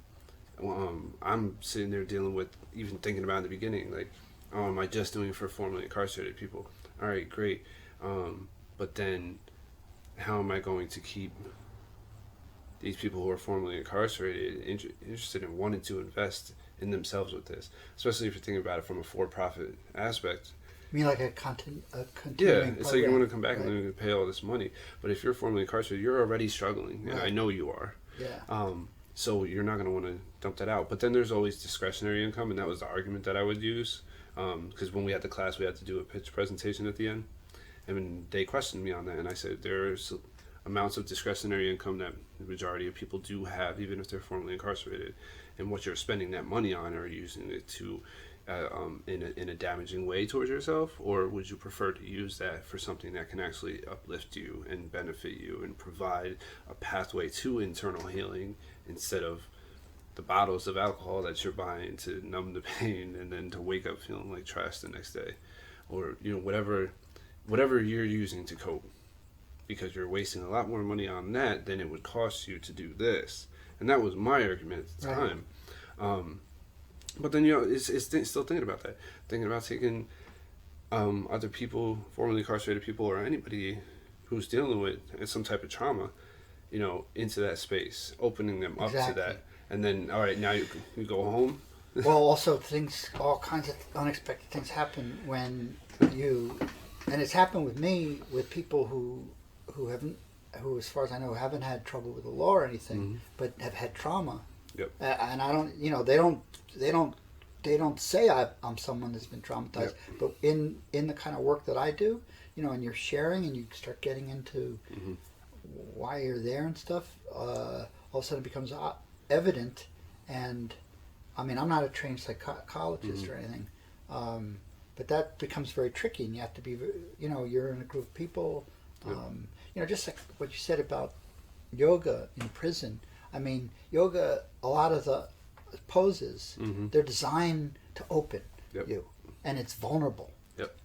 I'm sitting there dealing with, even thinking about in the beginning, like, oh, am I just doing it for formerly incarcerated people? All right, great. But then how am I going to keep these people who are formerly incarcerated interested in wanting to invest in themselves with this? Especially if you're thinking about it from a for-profit aspect. You mean like a continuing Yeah, it's program, like you want to come back right? and then pay all this money. But if you're formerly incarcerated, you're already struggling, and Right. I know you are. Yeah. So you're not going to want to dump that out. But then there's always discretionary income, and that was the argument that I would use. Because when we had the class, we had to do a pitch presentation at the end. And they questioned me on that, and I said there's amounts of discretionary income that the majority of people do have, even if they're formerly incarcerated. And what you're spending that money on, are you using it to in a damaging way towards yourself, or would you prefer to use that for something that can actually uplift you and benefit you and provide a pathway to internal healing, instead of the bottles of alcohol that you're buying to numb the pain and then to wake up feeling like trash the next day, or whatever you're using to cope, because you're wasting a lot more money on that than it would cost you to do this. And that was my argument at the time. But then, it's still thinking about that. Thinking about taking other people, formerly incarcerated people, or anybody who's dealing with some type of trauma, into that space, opening them up to that. And then, all right, now you go home. Well, also all kinds of unexpected things happen when and it's happened with me, with people who as far as I know, haven't had trouble with the law or anything, but have had trauma. Yep. And I don't, they don't say I'm someone that's been traumatized, but in the kind of work that I do, and you're sharing and you start getting into why you're there and stuff, all of a sudden it becomes evident. And I mean, I'm not a trained psychologist or anything, but that becomes very tricky, and you have to be, you're in a group of people, just like what you said about yoga in prison. I mean, yoga, a lot of the poses, they're designed to open you, and it's vulnerable,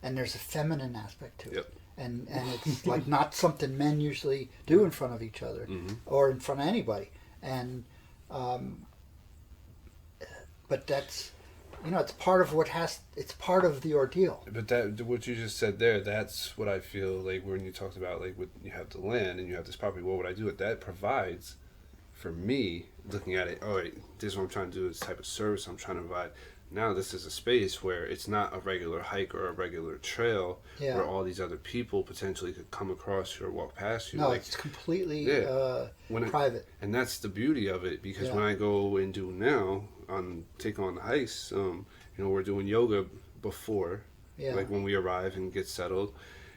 and there's a feminine aspect to it, and it's like not something men usually do in front of each other or in front of anybody, and but that's, it's part of it's part of the ordeal. But that, what you just said there, that's what I feel like when you talked about, like, you have the land and you have this property, what would I do with that? Provides, for me, looking at it, all right, this is what I'm trying to do, this type of service I'm trying to provide. Now this is a space where it's not a regular hike or a regular trail where all these other people potentially could come across you or walk past you. No, it's completely private. And that's the beauty of it, because when I go and do now, take on the hikes, we're doing yoga before, like when we arrive and get settled,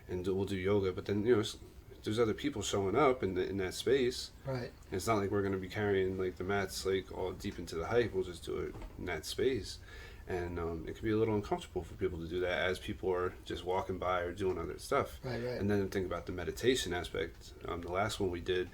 and we'll do yoga, but then, there's other people showing up in that space. Right. And it's not like we're going to be carrying like the mats like all deep into the hike. We'll just do it in that space. And it can be a little uncomfortable for people to do that as people are just walking by or doing other stuff. Right. And then think about the meditation aspect. The last one we did,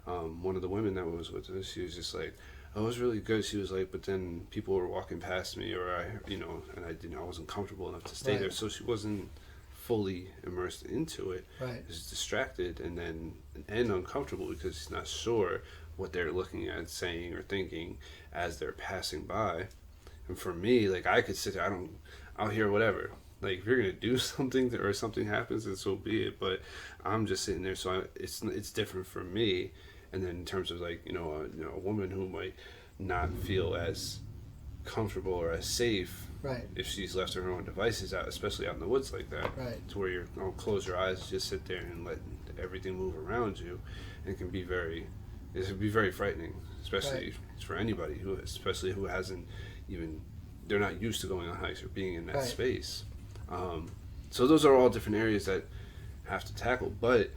one of the women that was with us, she was just like, oh, it was really good. She was like, but then people were walking past me, or and I wasn't comfortable enough to stay there. So she wasn't fully immersed into it. Right. She's distracted and uncomfortable because she's not sure what they're looking at, saying, or thinking as they're passing by. And for me, like, I could sit there, I'll hear whatever. Like, if you're gonna do something or something happens, then so be it. But I'm just sitting there, so it's different for me. And then in terms of like, a woman who might not feel as comfortable or as safe, right, if she's left her own devices out, especially out in the woods like that, right, to where you're gonna close your eyes, just sit there and let everything move around you, and it can be very frightening, especially for anybody especially who hasn't even, they're not used to going on hikes or being in that space. So those are all different areas that have to tackle, but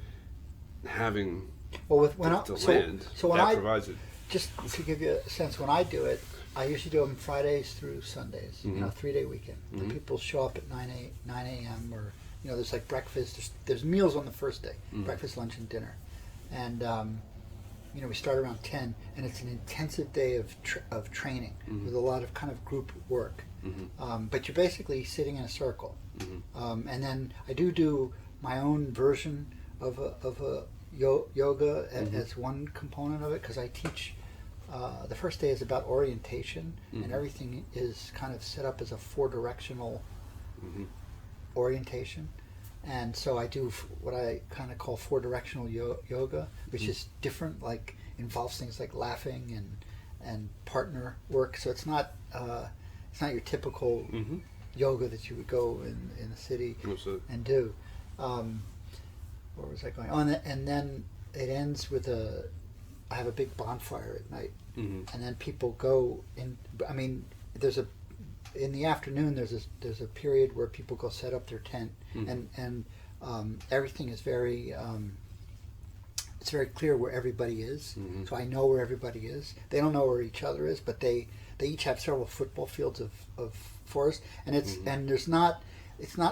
having land provides it. Just to give you a sense, when I do it, I usually do them Fridays through Sundays, 3-day weekend. The people show up at 9 a.m. or, there's like breakfast, there's meals on the first day, breakfast, lunch, and dinner. And, we start around 10, and it's an intensive day of training with a lot of kind of group work. But you're basically sitting in a circle. And then I do my own version of a yoga as one component of it, because I teach The first day is about orientation, and everything is kind of set up as a four-directional orientation. And so I do what I kind of call four-directional yoga, which is different, like involves things like laughing and partner work. So it's not your typical yoga that you would go in the city and do. Where was I going? Oh, and then it ends with I have a big bonfire at night, and then people go in. I mean, in the afternoon there's a period where people go set up their tent, and everything is very it's very clear where everybody is. So I know where everybody is. They don't know where each other is, but they each have several football fields of forest, and and it's not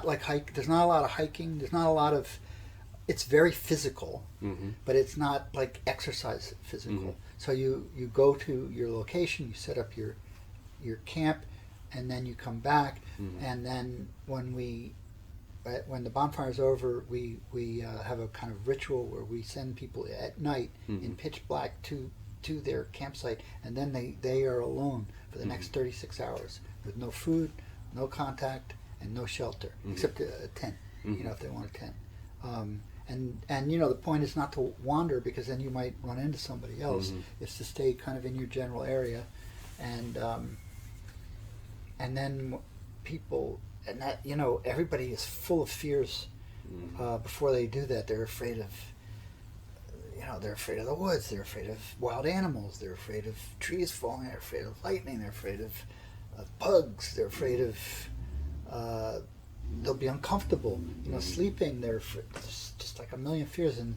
like there's not a lot of hiking. There's not a lot of. It's very physical, but it's not like exercise physical. So you go to your location, you set up your camp, and then you come back, and then when the bonfire's over, we have a kind of ritual where we send people at night in pitch black to their campsite, and then they are alone for the next 36 hours with no food, no contact, and no shelter except a tent. If they want a tent. And the point is not to wander, because then you might run into somebody else. It's to stay kind of in your general area, and then people, and that everybody is full of fears before they do that. They're afraid of the woods. They're afraid of wild animals. They're afraid of trees falling. They're afraid of lightning. They're afraid of bugs. They're afraid of they'll be uncomfortable, sleeping. There's just like a million fears, and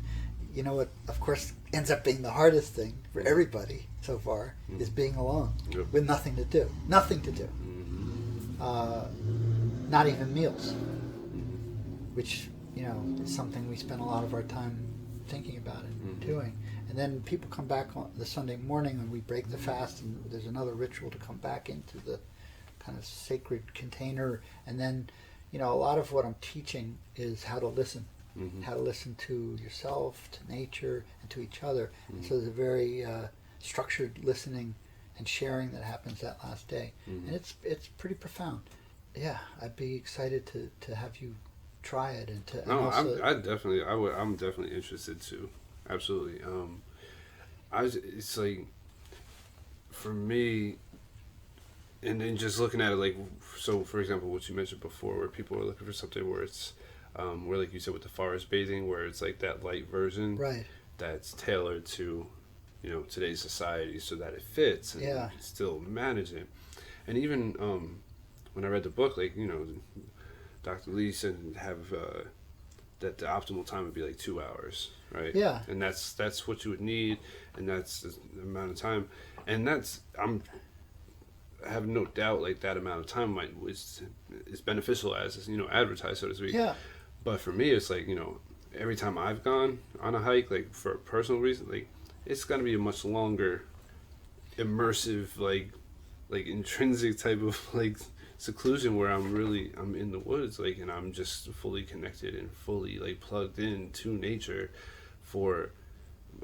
what of course ends up being the hardest thing for everybody so far is being alone with nothing to do, not even meals, which is something we spend a lot of our time thinking about and doing. And then people come back on the Sunday morning, and we break the fast, and there's another ritual to come back into the kind of sacred container, and then a lot of what I'm teaching is how to listen, how to listen to yourself, to nature, and to each other. And so there's a very structured listening and sharing that happens that last day, and it's pretty profound. Yeah, I'd be excited to have you try it and to. No, I'm definitely interested too. Absolutely. It's like, for me. And then just looking at it, like, so for example, what you mentioned before, where people are looking for something where it's, where like you said with the forest bathing, where it's like that light version, right? That's tailored to, today's society, so that it fits and you can still manage it. And even when I read the book, like Dr. Lee said that the optimal time would be like 2 hours, right? Yeah. And that's what you would need, and that's the amount of time, and I have no doubt like that amount of time is beneficial as advertised, so to speak. Yeah. But for me, it's like every time I've gone on a hike, like for a personal reason, like it's gonna be a much longer, immersive, like intrinsic type of like seclusion where I'm in the woods, like, and I'm just fully connected and fully like plugged in to nature for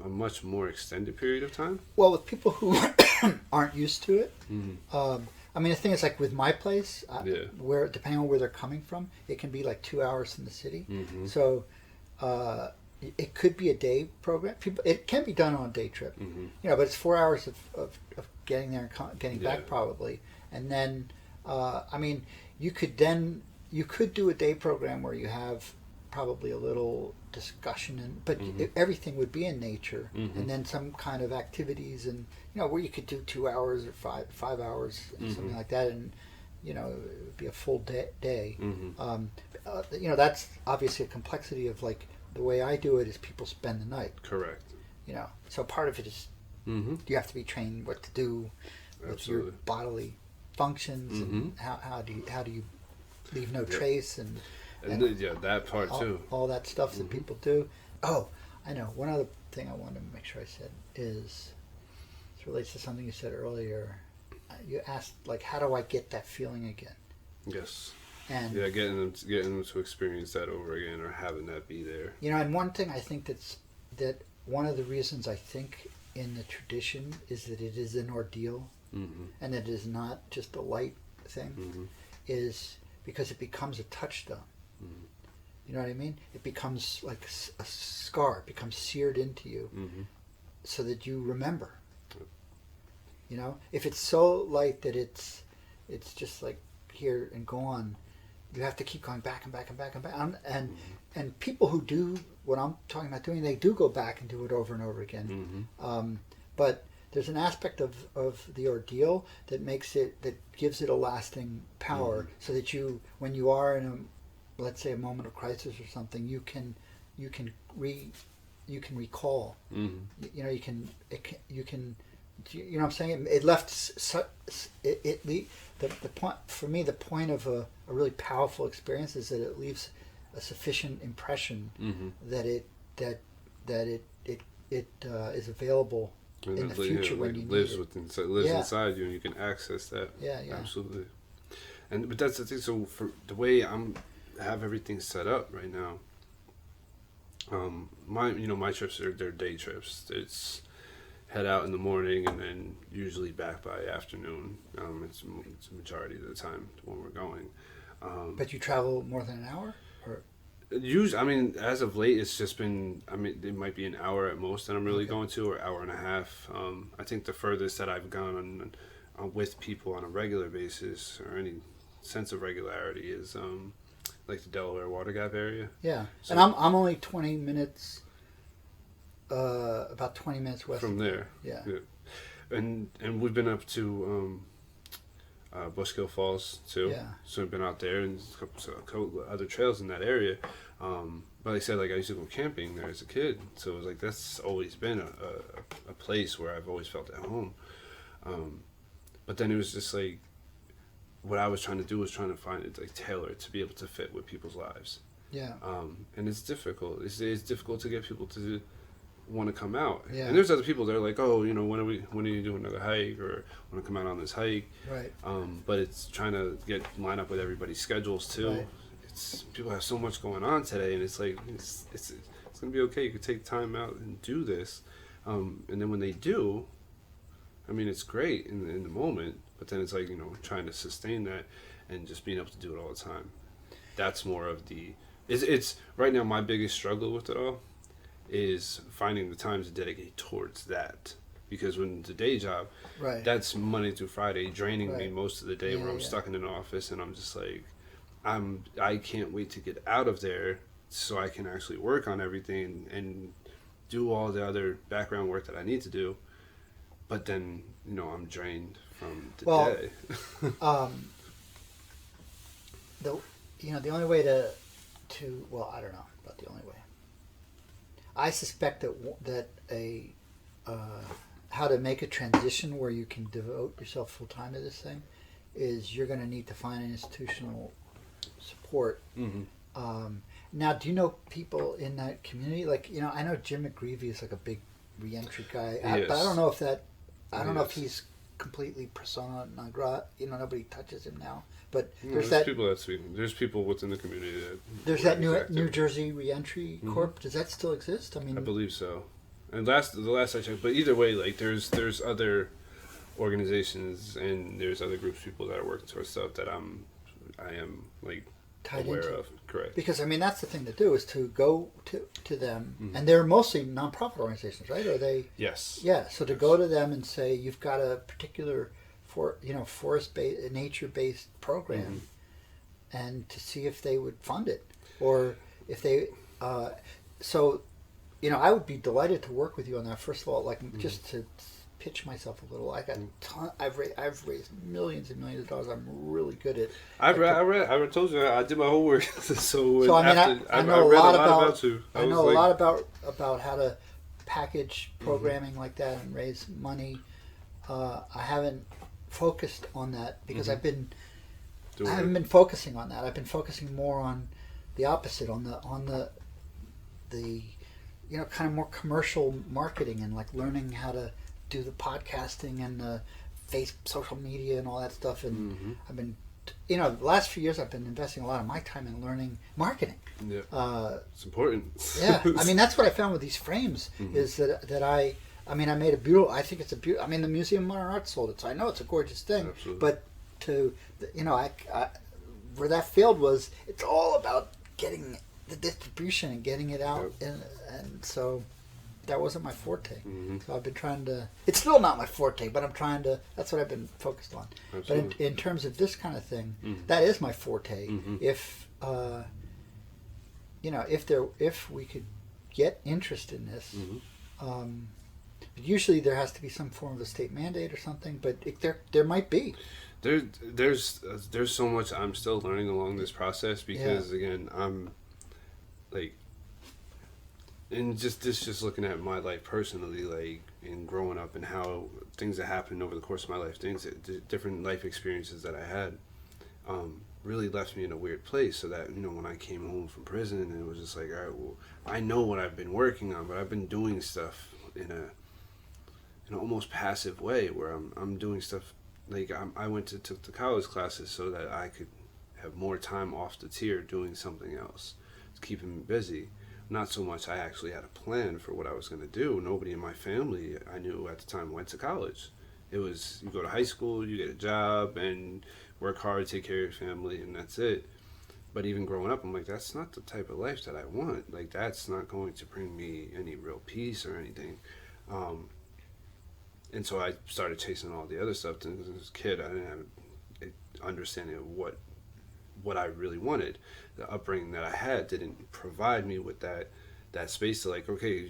a much more extended period of time. Well, with people who aren't used to it, I mean, the thing is, like with my place, where depending on where they're coming from, it can be like 2 hours from the city. So it could be a day program. It can be done on a day trip, but it's 4 hours of getting there and getting back probably, and then I mean, you could do a day program where you have probably a little discussion, but everything would be in nature, and then some kind of activities, and where you could do 2 hours or 5 hours, something like that, and it would be a full day. That's obviously a complexity of like the way I do it is people spend the night. Correct. So part of it is you have to be trained what to do with your bodily functions, and how do you leave no trace, and that part too. All that stuff that people do. Oh, I know. One other thing I wanted to make sure I said is, it relates to something you said earlier. You asked, like, how do I get that feeling again? Yes. And getting them to experience that over again, or having that be there. And one thing I think that one of the reasons I think in the tradition is that it is an ordeal, and it is not just a light thing, is because it becomes a touchstone. You know what I mean? It becomes like a scar. It becomes seared into you, so that you remember. You know, if it's so light that it's just like here and gone, you have to keep going back and back and back and back. And people who do what I'm talking about doing, they do go back and do it over and over again. But there's an aspect of the ordeal that gives it a lasting power, so that you, when you are in let's say a moment of crisis or something, you can recall. You know, you can you know what I'm saying? It left the point for me. The point of a really powerful experience is that it leaves a sufficient impression that it is available in the future when you lives need it. lives inside you, and you can access that. Yeah. Absolutely. But that's the thing. So for the way have everything set up right now, my trips they're day trips. It's head out in the morning and then usually back by afternoon. It's the majority of the time when we're going. But you travel more than an hour, or? Usually, I mean, as of late, it's just been. I mean, it might be an hour at most that I'm really going to, or hour and a half. I think the furthest that I've gone on with people on a regular basis, or any sense of regularity, is like the Delaware Water Gap area. Yeah, So, and I'm only 20 minutes. About 20 minutes west from there. Yeah. And we've been up to Bushkill Falls too. Yeah. So we've been out there, and a couple other trails in that area. But like I said, like I used to go camping there as a kid, so it was like that's always been a place where I've always felt at home. But then it was just like what I was trying to do was trying to find it like tailored to be able to fit with people's lives. Yeah. And it's difficult. It's difficult to get people to want to come out. Yeah. And there's other people that are like, oh, you know, when are you doing another hike, or want to come out on this hike? Right. But it's trying to line up with everybody's schedules too. Right. It's people have so much going on today, and it's like it's gonna be okay. You could take time out and do this, and then when they do, I mean, it's great in the moment. But then it's like, you know, trying to sustain that and just being able to do it all the time. That's more of the it's right now my biggest struggle with it all is finding the time to dedicate towards that, because when the day job, Right. that's Monday through Friday draining me Right. most of the day, where I'm stuck in an office and I'm just like I can't wait to get out of there so I can actually work on everything and do all the other background work that I need to do. But then, you know, I'm drained from the day. The only way to well, I don't know about the only way. I suspect that how to make a transition where you can devote yourself full time to this thing is you're going to need to find an institutional support. Now, do you know people in that community? Like, you know, I know Jim McGreevy is like a big reentry guy, Yes. but I don't know if I don't know if Yes. he's completely persona non grata. You know, nobody touches him now. But There's people within the community that there's that New Jersey Reentry Corp. Does that still exist? I mean, I believe so. And the last I checked, but either way, like there's other organizations and there's other groups of people that are working towards stuff that I am like tied aware into. of. Correct. Because I mean, that's the thing to do is to go to them, and they're mostly nonprofit organizations, right? Are they? Yes. Yeah. So to go to them and say you've got a particular forest-based, nature-based program, and to see if they would fund it, or if they. So, you know, I would be delighted to work with you on that. First of all, like just to pitch myself a little. I got I've raised millions and millions of dollars. I'm really good at. I told you I did my homework. so I mean, I know read a lot about you. I know a lot about how to package programming like that and raise money. I haven't focused on that because I haven't been focusing on that. I've been focusing more on the opposite, on the you know, kind of more commercial marketing and like learning how to do the podcasting and the social media and all that stuff. And I've been, you know, the last few years I've been investing a lot of my time in learning marketing. Yeah, it's important. Yeah, I mean that's what I found with these frames is that I mean, I made a beautiful. I think it's a beautiful. I mean, the Museum of Modern Art sold it, so I know it's a gorgeous thing. Absolutely. But where that failed was it's all about getting the distribution and getting it out, and so that wasn't my forte. Mm-hmm. So I've been trying to. It's still not my forte, but I'm trying to. That's what I've been focused on. Absolutely. But in terms of this kind of thing, Mm-hmm. that is my forte. Mm-hmm. If we could get interest in this. Mm-hmm. Usually there has to be some form of a state mandate or something, but there might be. There's so much I'm still learning along this process because again I'm like, and just looking at my life personally, like in growing up and how things that happened over the course of my life, different life experiences that I had, really left me in a weird place. So that when I came home from prison, and it was just like, all right, well, I know what I've been working on, but I've been doing stuff in an almost passive way where I'm doing stuff like I took the college classes so that I could have more time off the tier doing something else to keep me busy. Not so much I actually had a plan for what I was going to do. Nobody in my family I knew at the time went to college. It was you go to high school, you get a job, and work hard, take care of your family, and that's it. But even growing up, I'm like, that's not the type of life that I want. Like, that's not going to bring me any real peace or anything. And so I started chasing all the other stuff. And as a kid, I didn't have an understanding of what I really wanted. The upbringing that I had didn't provide me with that space to like, okay,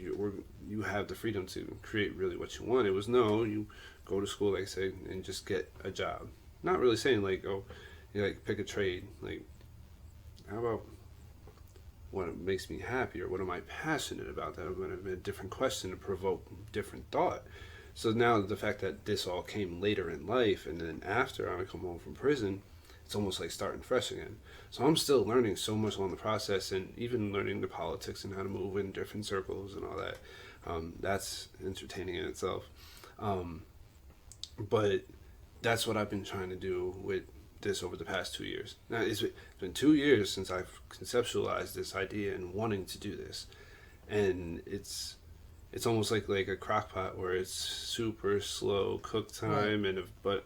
you have the freedom to create really what you want. It was no, you go to school, like I said, and just get a job. Not really saying like, oh, like pick a trade. Like, how about what makes me happy or what am I passionate about? That would have been a different question to provoke different thought. So now the fact that this all came later in life and then after I come home from prison, it's almost like starting fresh again. So I'm still learning so much along the process and even learning the politics and how to move in different circles and all that. That's entertaining in itself. But that's what I've been trying to do with this over the past 2 years. Now, it's been 2 years since I've conceptualized this idea and wanting to do this. And it's almost like a crock pot where it's super slow cook time, right. But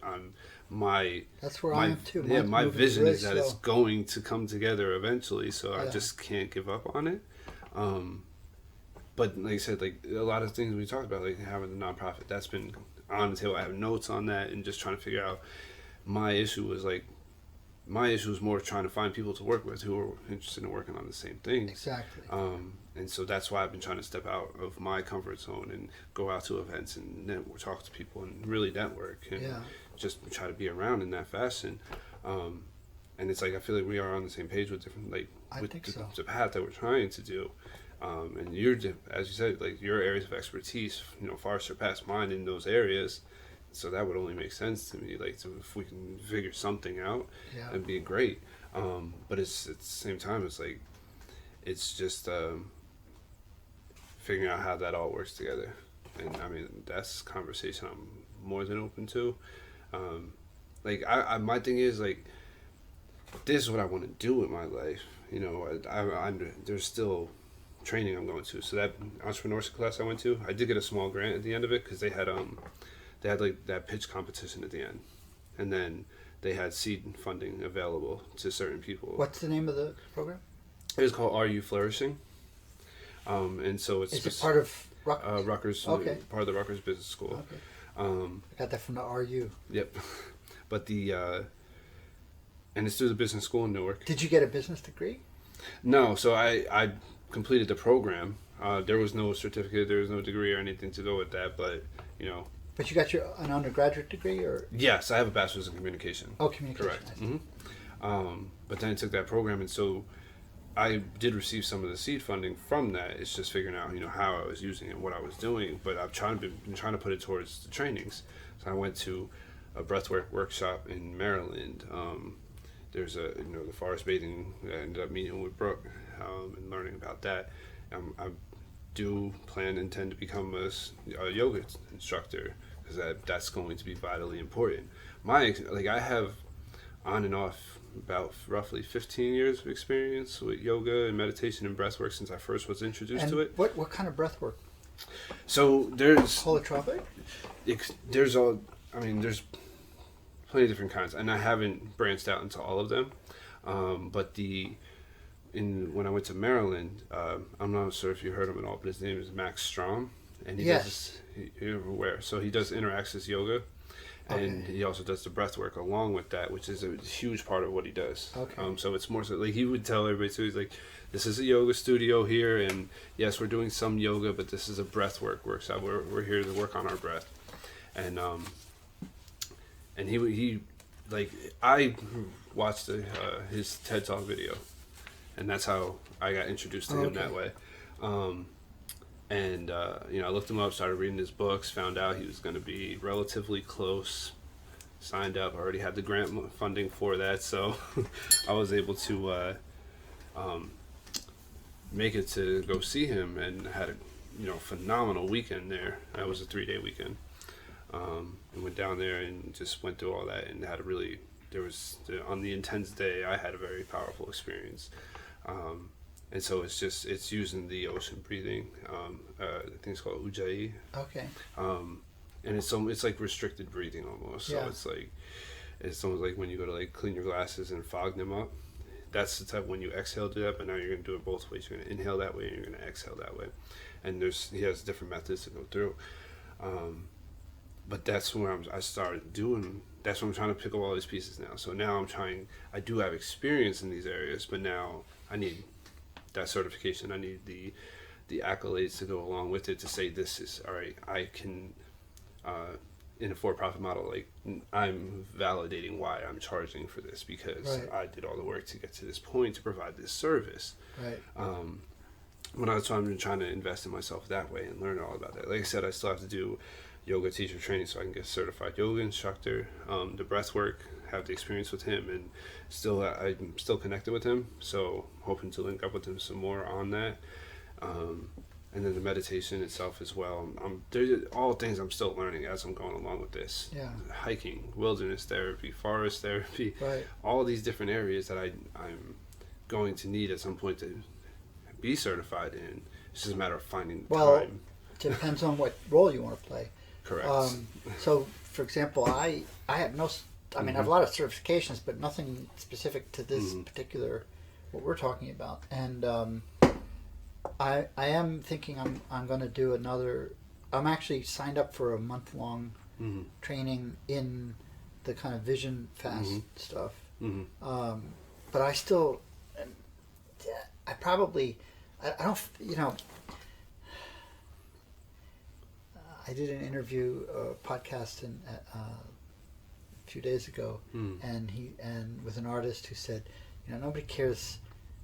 that's where I am too. My vision really is that it's going to come together eventually, so I just can't give up on it. But like I said, like a lot of things we talked about, like having the nonprofit, that's been on the table. I have notes on that and just trying to figure out. My issue was more trying to find people to work with who are interested in working on the same things. Exactly. And so that's why I've been trying to step out of my comfort zone and go out to events and talk to people and really network and just try to be around in that fashion. And it's like I feel like we are on the same page with different the path that we're trying to do. And as you said, like your areas of expertise, far surpass mine in those areas. So that would only make sense to me. Like, so if we can figure something out, that'd be great. But it's at the same time, it's like, it's just figuring out how that all works together. And I mean, that's a conversation I'm more than open to. Like, my thing is like, this is what I want to do with my life. There's still training I'm going to. So that entrepreneurship class I went to, I did get a small grant at the end of it because they had like that pitch competition at the end, and then they had seed funding available to certain people. What's the name of the program? It was called Are You Flourishing? And so it's it part of Rutgers? Rutgers, okay. Part of the Rutgers Business School. Okay. I got that from the RU. Yep, but and it's through the business school in Newark. Did you get a business degree? No, so I completed the program. There was no certificate, there was no degree or anything to go with that, but But you got an undergraduate degree, or? Yes, I have a bachelor's in communication. Oh, communication. Correct. Mm-hmm. But then I took that program, and so I did receive some of the seed funding from that. It's just figuring out, how I was using it, what I was doing. But I've been trying to put it towards the trainings. So I went to a breathwork workshop in Maryland. There's the forest bathing. I ended up meeting with Brooke and learning about that. I do intend to become a yoga instructor because that's going to be vitally important. I have on and off about roughly 15 years of experience with yoga and meditation and breath work since I first was introduced to it. What kind of breath work? So there's Holotropic? there's all. I mean, there's plenty of different kinds, and I haven't branched out into all of them. But when I went to Maryland, I'm not sure if you heard him at all, but his name is Max Strom, and he does everywhere. So he does interaxis yoga, and he also does the breath work along with that, which is a huge part of what he does. Okay. So it's more so like he would tell everybody too. He's like, "This is a yoga studio here, and yes, we're doing some yoga, but this is a breath workshop. We're here to work on our breath." And he like I watched his TED Talk video, and that's how I got introduced to him that way. I looked him up, started reading his books, found out he was going to be relatively close, signed up, already had the grant funding for that, so I was able to make it to go see him, and had a phenomenal weekend there. That was a 3-day weekend, and went down there and just went through all that, and had on the intense day I had a very powerful experience. And so it's using the ocean breathing. I think it's called Ujjayi. Okay. And it's like restricted breathing almost. So it's almost like when you go to like clean your glasses and fog them up. That's the type when you exhale do that, but now you're gonna do it both ways. You're gonna inhale that way and you're gonna exhale that way. And he has different methods to go through. But that's where I started doing. That's what I'm trying to pick up all these pieces now. So now I do have experience in these areas, but now I need that certification. I need the accolades to go along with it to say this is all right. I can in a for-profit model, like I'm validating why I'm charging for this because I did all the work to get to this point to provide this service. Right. When I'm trying to invest in myself that way and learn all about that. Like I said, I still have to do yoga teacher training so I can get certified yoga instructor. The breath work, have the experience with him, and I'm still connected with him, so hoping to link up with him some more on that. And then the meditation itself as well. They're all things I'm still learning as I'm going along with this. Yeah. Hiking, wilderness therapy, forest therapy, all these different areas that I'm going to need at some point to be certified in. It's just a matter of finding the time. It depends on what role you want to play. Correct. So, for example, I have no. I mean, I have a lot of certifications, but nothing specific to this particular what we're talking about. And I am thinking I'm going to do another. I'm actually signed up for a month-long training in the kind of vision fast stuff. But I still, I probably, I don't, I did an interview, podcast a few days ago, and with an artist who said, nobody cares.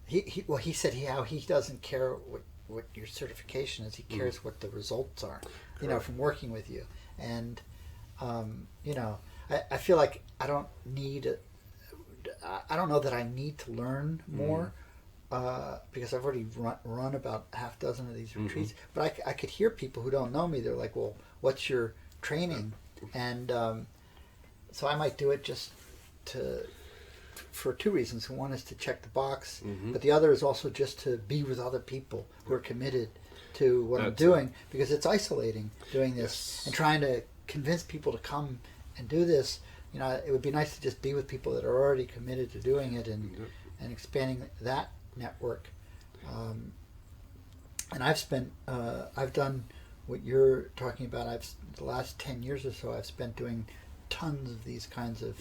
He said how he doesn't care what your certification is. He cares what the results are, from working with you. And I feel like I don't know that I need to learn more. Because I've already run about half dozen of these retreats, but I could hear people who don't know me. They're like, "Well, what's your training?" And so I might do it just for two reasons. One is to check the box, but the other is also just to be with other people who are committed to what I'm doing, because it's isolating doing this and trying to convince people to come and do this. It would be nice to just be with people that are already committed to doing it and expanding that network. And I've done what you're talking about. The last 10 years or so I've spent doing tons of these kinds of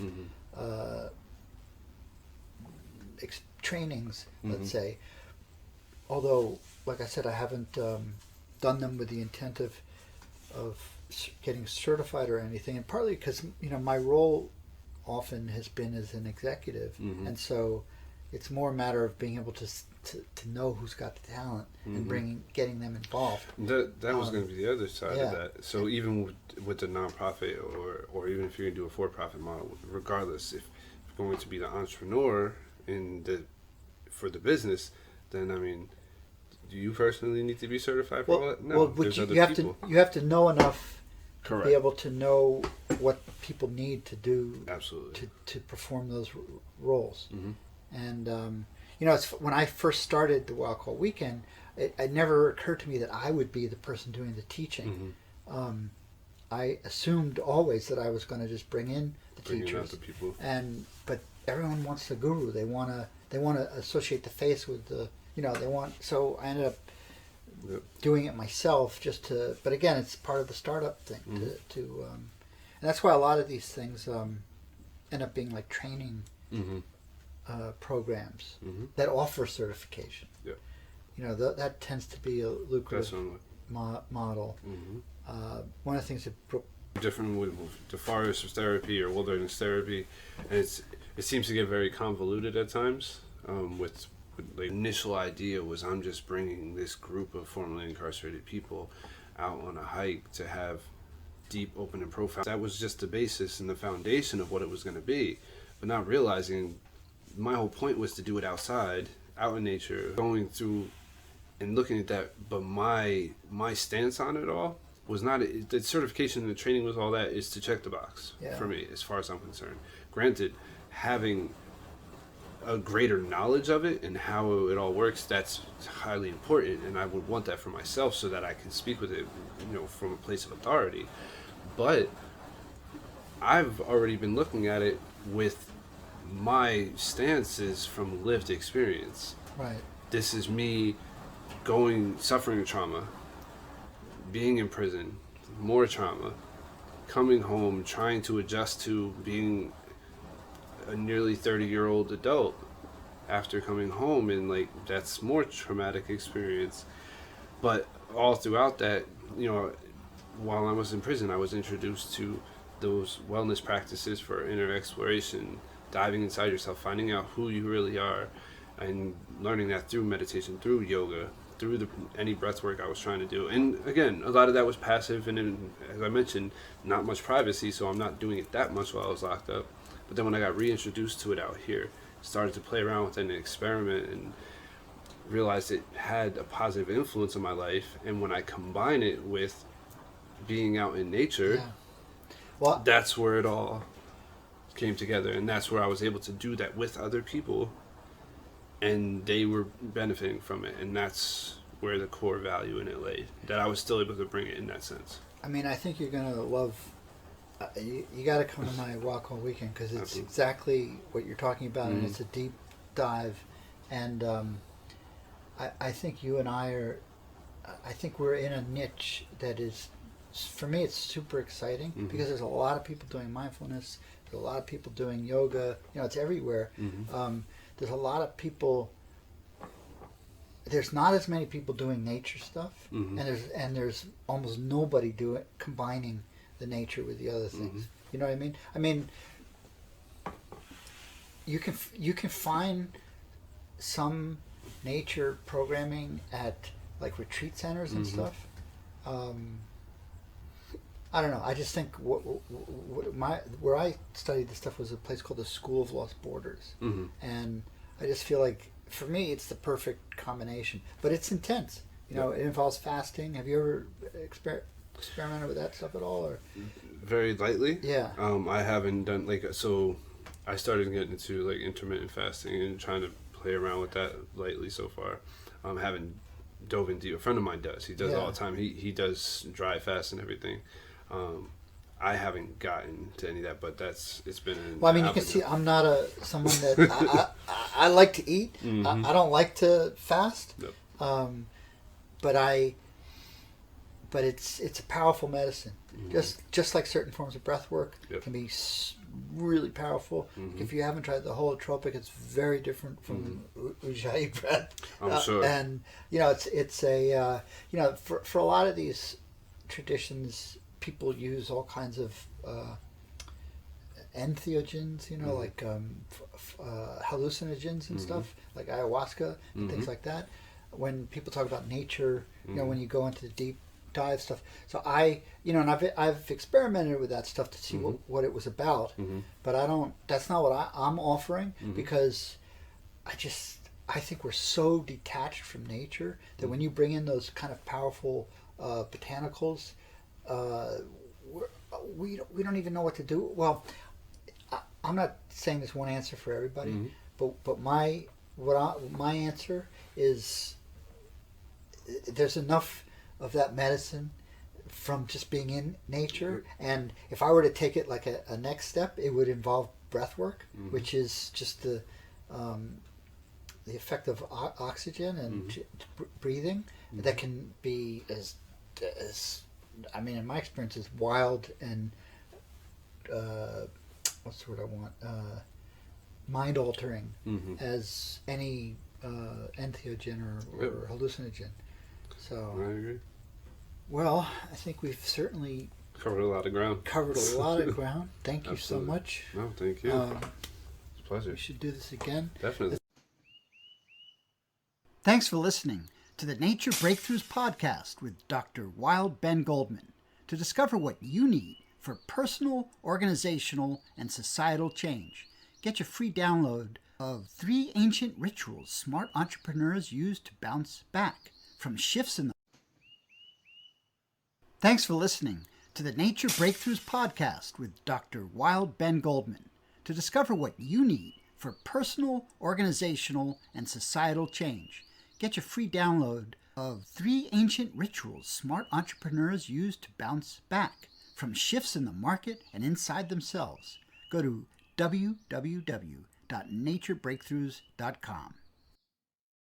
trainings, let's say, although like I said I haven't done them with the intent of getting certified or anything, and partly because my role often has been as an executive, and so it's more a matter of being able to know who's got the talent and getting them involved. That was going to be the other side of that. So even with the nonprofit, or even if you're going to do a for-profit model, regardless, if you're going to be the entrepreneur for the business, then do you personally need to be certified for all that? No, you have to know enough. Correct. To be able to know what people need to do. Absolutely. To perform those roles. And it's when I first started the Wild Call Weekend, it never occurred to me that I would be the person doing the teaching. I assumed always that I was going to just bring in the teachers, the people. But everyone wants the guru. They want to associate the face with the, they want. So I ended up doing it myself just to. But again, it's part of the startup thing and that's why a lot of these things end up being like training programs that offer certification. Yeah. That tends to be a lucrative model. One of the things that different with the forest therapy or wilderness therapy, and it seems to get very convoluted at times. With the initial idea was I'm just bringing this group of formerly incarcerated people out on a hike to have deep, open, and profound. That was just the basis and the foundation of what it was going to be, but not realizing my whole point was to do it outside, out in nature, going through and looking at that. But my stance on it all was not the certification and the training was all that is to check the box for me as far as I'm concerned. Granted, having a greater knowledge of it and how it all works, that's highly important, and I would want that for myself so that I can speak with it, from a place of authority. But I've already been looking at it with my stances from lived experience. Right. This is me suffering trauma, being in prison, more trauma, coming home, trying to adjust to being a nearly 30-year-old adult after coming home, and that's more traumatic experience. But all throughout that, while I was in prison, I was introduced to those wellness practices for inner exploration, diving inside yourself, finding out who you really are, and learning that through meditation, through yoga, through any breath work I was trying to do. And again, a lot of that was passive, and as I mentioned, not much privacy, so I'm not doing it that much while I was locked up. But then when I got reintroduced to it out here, started to play around with it and experiment, and realized it had a positive influence on my life. And when I combine it with being out in nature, that's where it all came together, and that's where I was able to do that with other people, and they were benefiting from it, and that's where the core value in it lay, that I was still able to bring it in that sense. I mean, I think you're going to love, you got to come to my walk all weekend, because it's exactly what you're talking about, and it's a deep dive, and I think you and I think we're in a niche that is, for me, it's super exciting, because there's a lot of people doing mindfulness, there's a lot of people doing yoga, it's everywhere. There's a lot of people, there's not as many people doing nature stuff, and there's almost nobody combining the nature with the other things. You know what I mean? I mean, you can find some nature programming at retreat centers and stuff. I don't know. I just think where I studied this stuff was a place called the School of Lost Borders, and I just feel like for me it's the perfect combination. But it's intense. It involves fasting. Have you ever experimented with that stuff at all, or? Very lightly. Yeah. I haven't done so. I started getting into intermittent fasting and trying to play around with that lightly so far. Haven't dove into. A friend of mine does. He does it all the time. He does dry fast and everything. I haven't gotten to any of that, but it's been. Well, I mean, you can see I'm not someone that I like to eat. I don't like to fast. Yep. But it's a powerful medicine. Just like certain forms of breath work can be really powerful. If you haven't tried the holotropic, it's very different from Ujjayi breath. I'm sure. And it's a for a lot of these traditions, people use all kinds of entheogens, like hallucinogens and stuff, like ayahuasca and things like that. When people talk about nature, when you go into the deep dive stuff. So and I've experimented with that stuff to see what it was about, but that's not what I'm offering, because I think we're so detached from nature that when you bring in those kind of powerful botanicals, we don't even know what to do. Well, I'm not saying there's one answer for everybody, but my answer is there's enough of that medicine from just being in nature. And if I were to take it like a next step, it would involve breath work, which is just the effect of oxygen and breathing that can be as I mean, in my experience, as wild and what's the word I want? Mind altering as any entheogen or hallucinogen. So I agree. Well, I think we've certainly Covered a lot of ground. Thank you so much. No, thank you. It's a pleasure. We should do this again. Definitely. Thanks for listening to the Nature Breakthroughs podcast with Dr. Wild Ben Goldman to discover what you need for personal, organizational, and societal change. Get your free download of 3 ancient rituals smart entrepreneurs use to bounce back from shifts in the... Thanks for listening to the Nature Breakthroughs podcast with Dr. Wild Ben Goldman to discover what you need for personal, organizational, and societal change. Get your free download of 3 ancient rituals smart entrepreneurs use to bounce back from shifts in the market and inside themselves. Go to www.naturebreakthroughs.com.